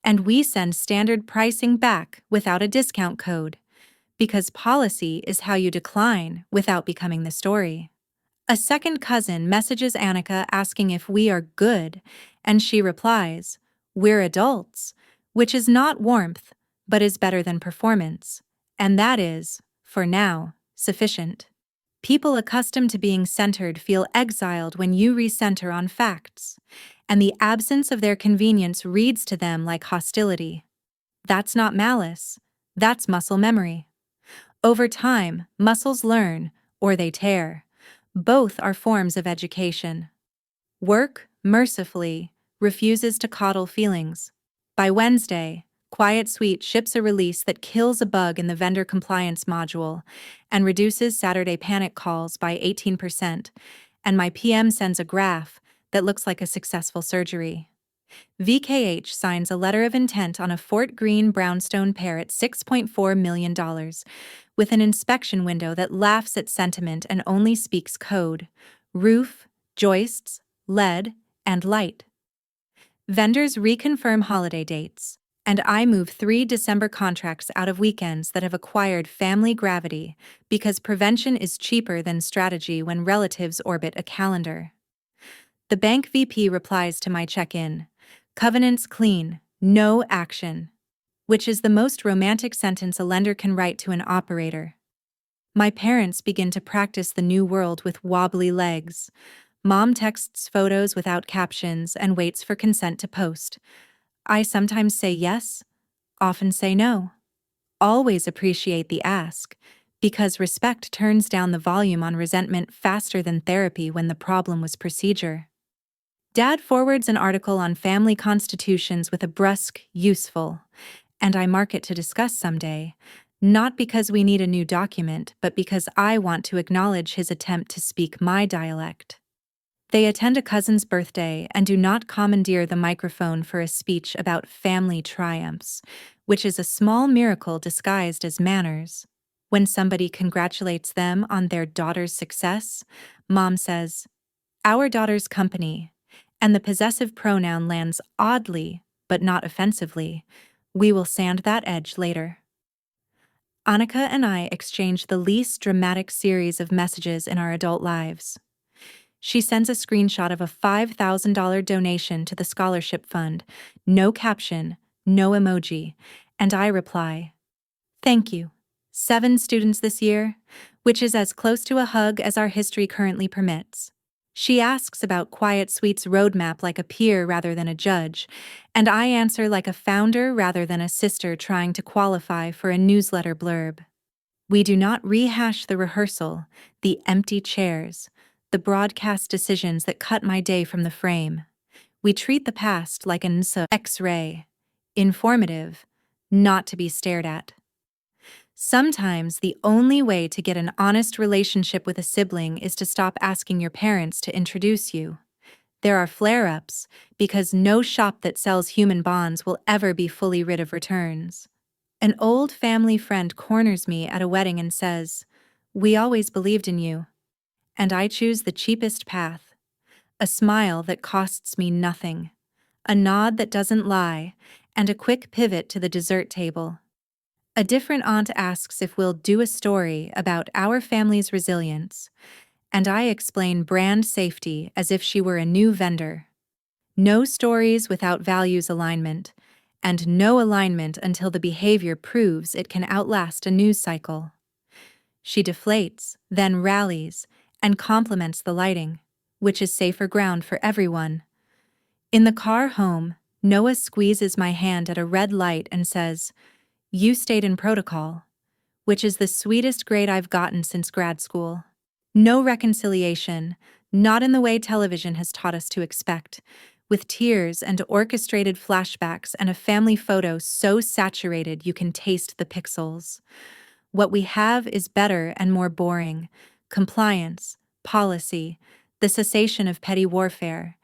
Speaker 1: and we send standard pricing back without a discount code, because policy is how you decline without becoming the story. A second cousin messages Annika asking if we are good, and she replies, "We're adults," which is not warmth, but is better than performance. And that is, for now, sufficient. People accustomed to being centered feel exiled when you recenter on facts, and the absence of their convenience reads to them like hostility. That's not malice, that's muscle memory. Over time, muscles learn, or they tear. Both are forms of education. Work, mercifully, refuses to coddle feelings. By Wednesday, Quiet Suite ships a release that kills a bug in the vendor compliance module and reduces Saturday panic calls by 18%, and my PM sends a graph that looks like a successful surgery. VKH signs a letter of intent on a Fort Greene brownstone pair at $6.4 million, with an inspection window that laughs at sentiment and only speaks code: roof, joists, lead, and light. Vendors reconfirm holiday dates, and I move 3 December contracts out of weekends that have acquired family gravity because prevention is cheaper than strategy when relatives orbit a calendar. The bank VP replies to my check-in, "Covenants clean, no action," which is the most romantic sentence a lender can write to an operator. My parents begin to practice the new world with wobbly legs. Mom texts photos without captions and waits for consent to post. I sometimes say yes, often say no. Always appreciate the ask, because respect turns down the volume on resentment faster than therapy when the problem was procedure. Dad forwards an article on family constitutions with a brusque, useful, and I mark it to discuss someday, not because we need a new document, but because I want to acknowledge his attempt to speak my dialect. They attend a cousin's birthday and do not commandeer the microphone for a speech about family triumphs, which is a small miracle disguised as manners. When somebody congratulates them on their daughter's success, Mom says, "Our daughter's company," and the possessive pronoun lands oddly, but not offensively. We will sand that edge later. Annika and I exchange the least dramatic series of messages in our adult lives. She sends a screenshot of a $5,000 donation to the scholarship fund, no caption, no emoji, and I reply, "Thank you. 7 students this year," which is as close to a hug as our history currently permits. She asks about Quiet Suite's roadmap like a peer rather than a judge, and I answer like a founder rather than a sister trying to qualify for a newsletter blurb. We do not rehash the rehearsal, the empty chairs, the broadcast decisions that cut my day from the frame. We treat the past like an X-ray, informative, not to be stared at. Sometimes the only way to get an honest relationship with a sibling is to stop asking your parents to introduce you. There are flare-ups, because no shop that sells human bonds will ever be fully rid of returns. An old family friend corners me at a wedding and says, "We always believed in you." And I choose the cheapest path. A smile that costs me nothing, a nod that doesn't lie, and a quick pivot to the dessert table. A different aunt asks if we'll do a story about our family's resilience, and I explain brand safety as if she were a new vendor. No stories without values alignment, and no alignment until the behavior proves it can outlast a news cycle. She deflates, then rallies, and compliments the lighting, which is safer ground for everyone. In the car home, Noah squeezes my hand at a red light and says, "You stayed in protocol," which is the sweetest grade I've gotten since grad school. No reconciliation, Not in the way television has taught us to expect, with tears and orchestrated flashbacks and a family photo so saturated you can taste the pixels. What we have is better and more boring: compliance, policy, the cessation of petty warfare,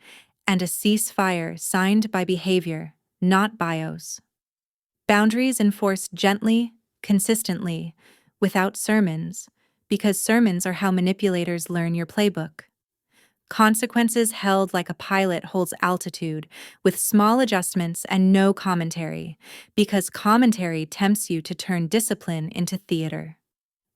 Speaker 1: and a ceasefire signed by behavior, not bios. Boundaries enforced gently, consistently, without sermons, because sermons are how manipulators learn your playbook. Consequences held like a pilot holds altitude, with small adjustments and no commentary, because commentary tempts you to turn discipline into theater.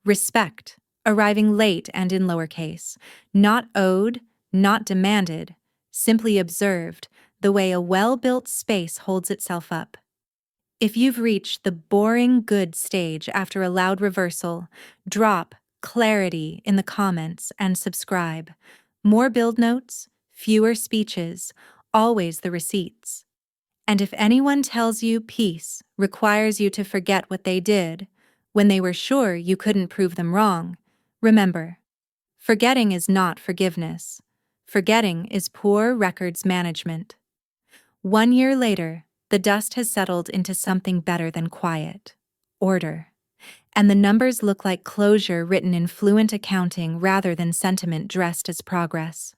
Speaker 1: Respect, arriving late and in lowercase, not owed, not demanded, simply observed, the way a well-built space holds itself up. If you've reached the boring good stage after a loud reversal, drop clarity in the comments and subscribe. More build notes, fewer speeches, always the receipts. And if anyone tells you peace requires you to forget what they did, when they were sure you couldn't prove them wrong, remember, forgetting is not forgiveness. Forgetting is poor records management. 1 year later, the dust has settled into something better than quiet: order. And the numbers look like closure written in fluent accounting rather than sentiment dressed as progress.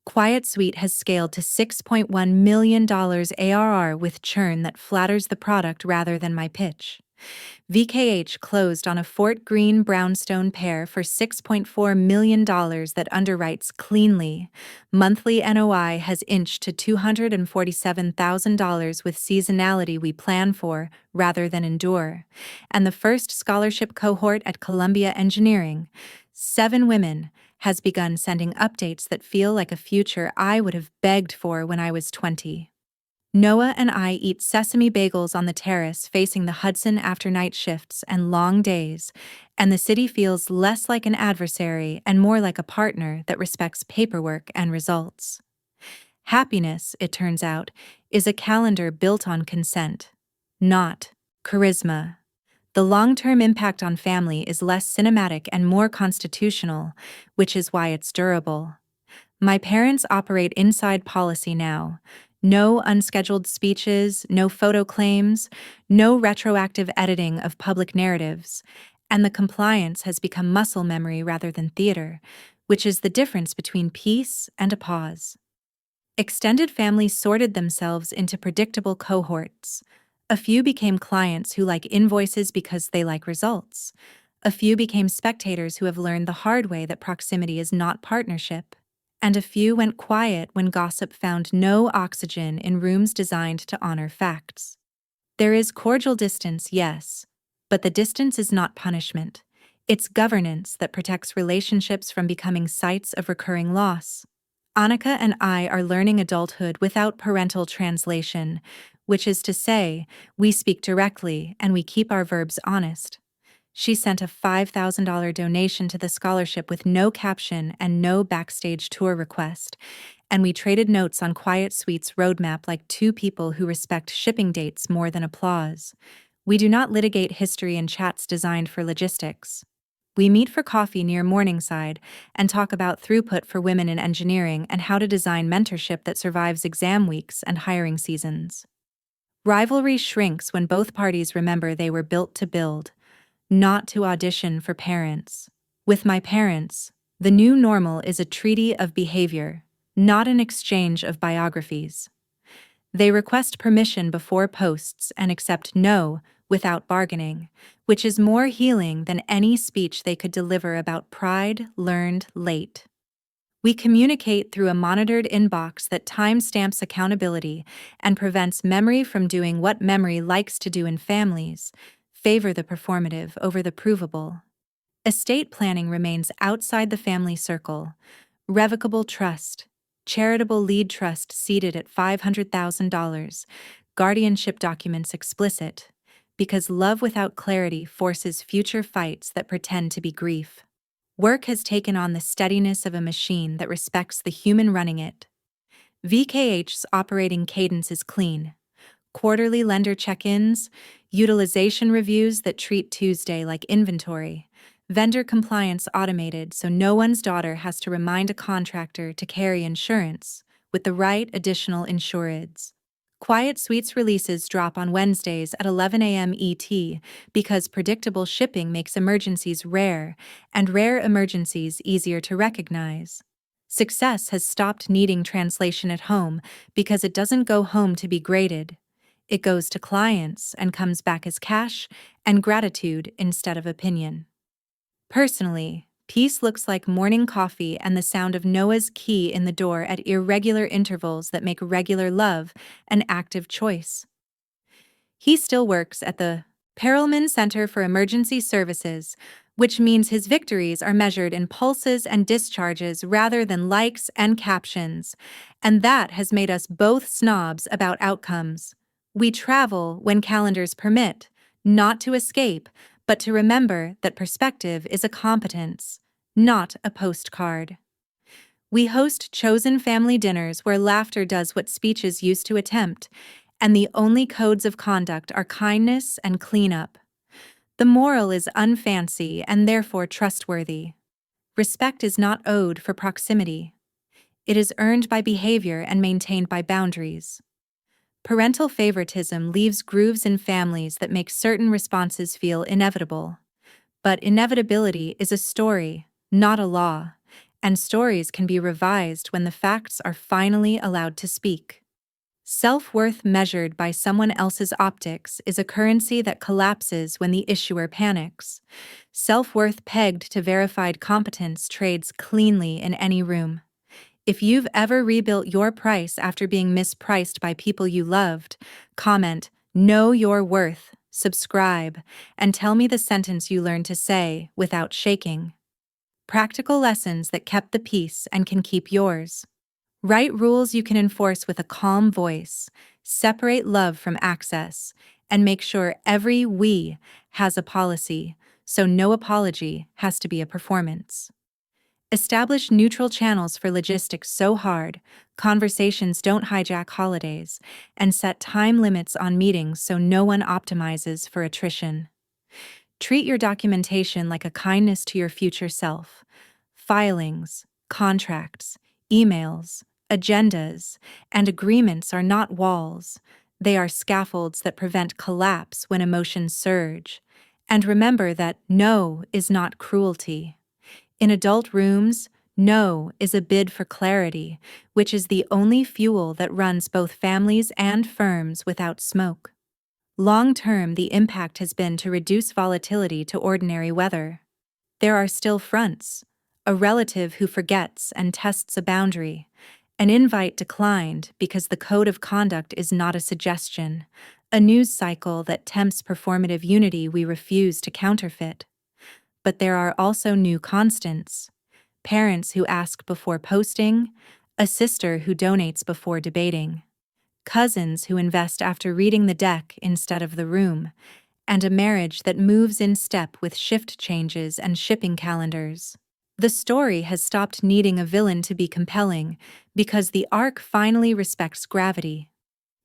Speaker 1: Quiet Suite has scaled to $6.1 million ARR with churn that flatters the product rather than my pitch. VKH closed on a Fort Greene brownstone pair for $6.4 million that underwrites cleanly. Monthly NOI has inched to $247,000 with seasonality we plan for rather than endure. And the first scholarship cohort at Columbia Engineering, 7 women, has begun sending updates that feel like a future I would have begged for when I was 20. Noah and I eat sesame bagels on the terrace facing the Hudson after night shifts and long days, and the city feels less like an adversary and more like a partner that respects paperwork and results. Happiness, it turns out, is a calendar built on consent, not charisma. The long-term impact on family is less cinematic and more constitutional, which is why it's durable. My parents operate inside policy now. No unscheduled speeches, no photo claims, no retroactive editing of public narratives, and the compliance has become muscle memory rather than theater, which is the difference between peace and a pause. Extended families sorted themselves into predictable cohorts. A few became clients who like invoices because they like results. A few became spectators who have learned the hard way that proximity is not partnership. And a few went quiet when gossip found no oxygen in rooms designed to honor facts. There is cordial distance, yes, but the distance is not punishment. It's governance that protects relationships from becoming sites of recurring loss. Annika and I are learning adulthood without parental translation, which is to say, we speak directly and we keep our verbs honest. She sent a $5,000 donation to the scholarship with no caption and no backstage tour request, and we traded notes on Quiet Suite's roadmap like two people who respect shipping dates more than applause. We do not litigate history in chats designed for logistics. We meet for coffee near Morningside and talk about throughput for women in engineering and how to design mentorship that survives exam weeks and hiring seasons. Rivalry shrinks when both parties remember they were built to build, not to audition for parents. With my parents, the new normal is a treaty of behavior, not an exchange of biographies. They request permission before posts and accept no without bargaining, which is more healing than any speech they could deliver about pride learned late. We communicate through a monitored inbox that timestamps accountability and prevents memory from doing what memory likes to do in families: favor the performative over the provable. Estate planning remains outside the family circle. Revocable trust, charitable lead trust seated at $500,000, guardianship documents explicit, because love without clarity forces future fights that pretend to be grief. Work has taken on the steadiness of a machine that respects the human running it. VKH's operating cadence is clean. Quarterly lender check-ins, utilization reviews that treat Tuesday like inventory, vendor compliance automated so no one's daughter has to remind a contractor to carry insurance, with the right additional insureds. Quiet Suites releases drop on Wednesdays at 11 a.m. ET because predictable shipping makes emergencies rare and rare emergencies easier to recognize. Success has stopped needing translation at home because it doesn't go home to be graded. It goes to clients and comes back as cash and gratitude instead of opinion. Personally, peace looks like morning coffee and the sound of Noah's key in the door at irregular intervals that make regular love an active choice. He still works at the Perelman Center for Emergency Services, which means his victories are measured in pulses and discharges rather than likes and captions, and that has made us both snobs about outcomes. We travel when calendars permit, not to escape, but to remember that perspective is a competence, not a postcard. We host chosen family dinners where laughter does what speeches used to attempt, and the only codes of conduct are kindness and cleanup. The moral is unfancy and therefore trustworthy. Respect is not owed for proximity. It is earned by behavior and maintained by boundaries. Parental favoritism leaves grooves in families that make certain responses feel inevitable. But inevitability is a story, not a law, and stories can be revised when the facts are finally allowed to speak. Self-worth measured by someone else's optics is a currency that collapses when the issuer panics. Self-worth pegged to verified competence trades cleanly in any room. If you've ever rebuilt your price after being mispriced by people you loved, comment, "Know your worth," subscribe, and tell me the sentence you learned to say without shaking. Practical lessons that kept the peace and can keep yours. Write rules you can enforce with a calm voice, separate love from access, and make sure every "we" has a policy, so no apology has to be a performance. Establish neutral channels for logistics so hard, conversations don't hijack holidays, and set time limits on meetings so no one optimizes for attrition. Treat your documentation like a kindness to your future self. Filings, contracts, emails, agendas, and agreements are not walls. They are scaffolds that prevent collapse when emotions surge. And remember that no is not cruelty. In adult rooms, no is a bid for clarity, which is the only fuel that runs both families and firms without smoke. Long-term, the impact has been to reduce volatility to ordinary weather. There are still fronts: a relative who forgets and tests a boundary, an invite declined because the code of conduct is not a suggestion, a news cycle that tempts performative unity we refuse to counterfeit. But there are also new constants: parents who ask before posting, a sister who donates before debating, cousins who invest after reading the deck instead of the room, and a marriage that moves in step with shift changes and shipping calendars. The story has stopped needing a villain to be compelling because the arc finally respects gravity.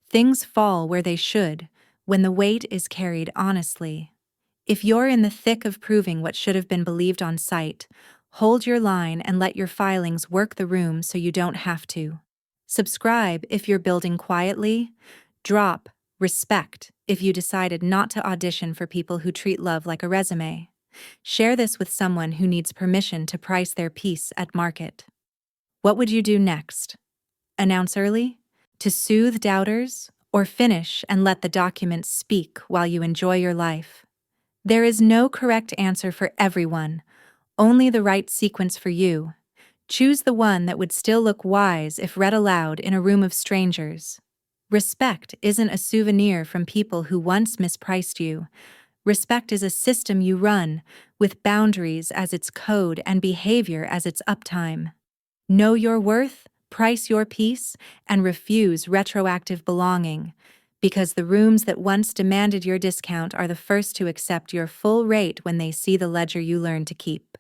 Speaker 1: Things fall where they should, when the weight is carried honestly. If you're in the thick of proving what should have been believed on sight, hold your line and let your filings work the room so you don't have to. Subscribe if you're building quietly. Drop respect if you decided not to audition for people who treat love like a resume. Share this with someone who needs permission to price their piece at market. What would you do next? Announce early? To soothe doubters? Or finish and let the documents speak while you enjoy your life? There is no correct answer for everyone, only the right sequence for you. Choose the one that would still look wise if read aloud in a room of strangers. Respect isn't a souvenir from people who once mispriced you. Respect is a system you run, with boundaries as its code and behavior as its uptime. Know your worth, price your piece, and refuse retroactive belonging, because the rooms that once demanded your discount are the first to accept your full rate when they see the ledger you learned to keep.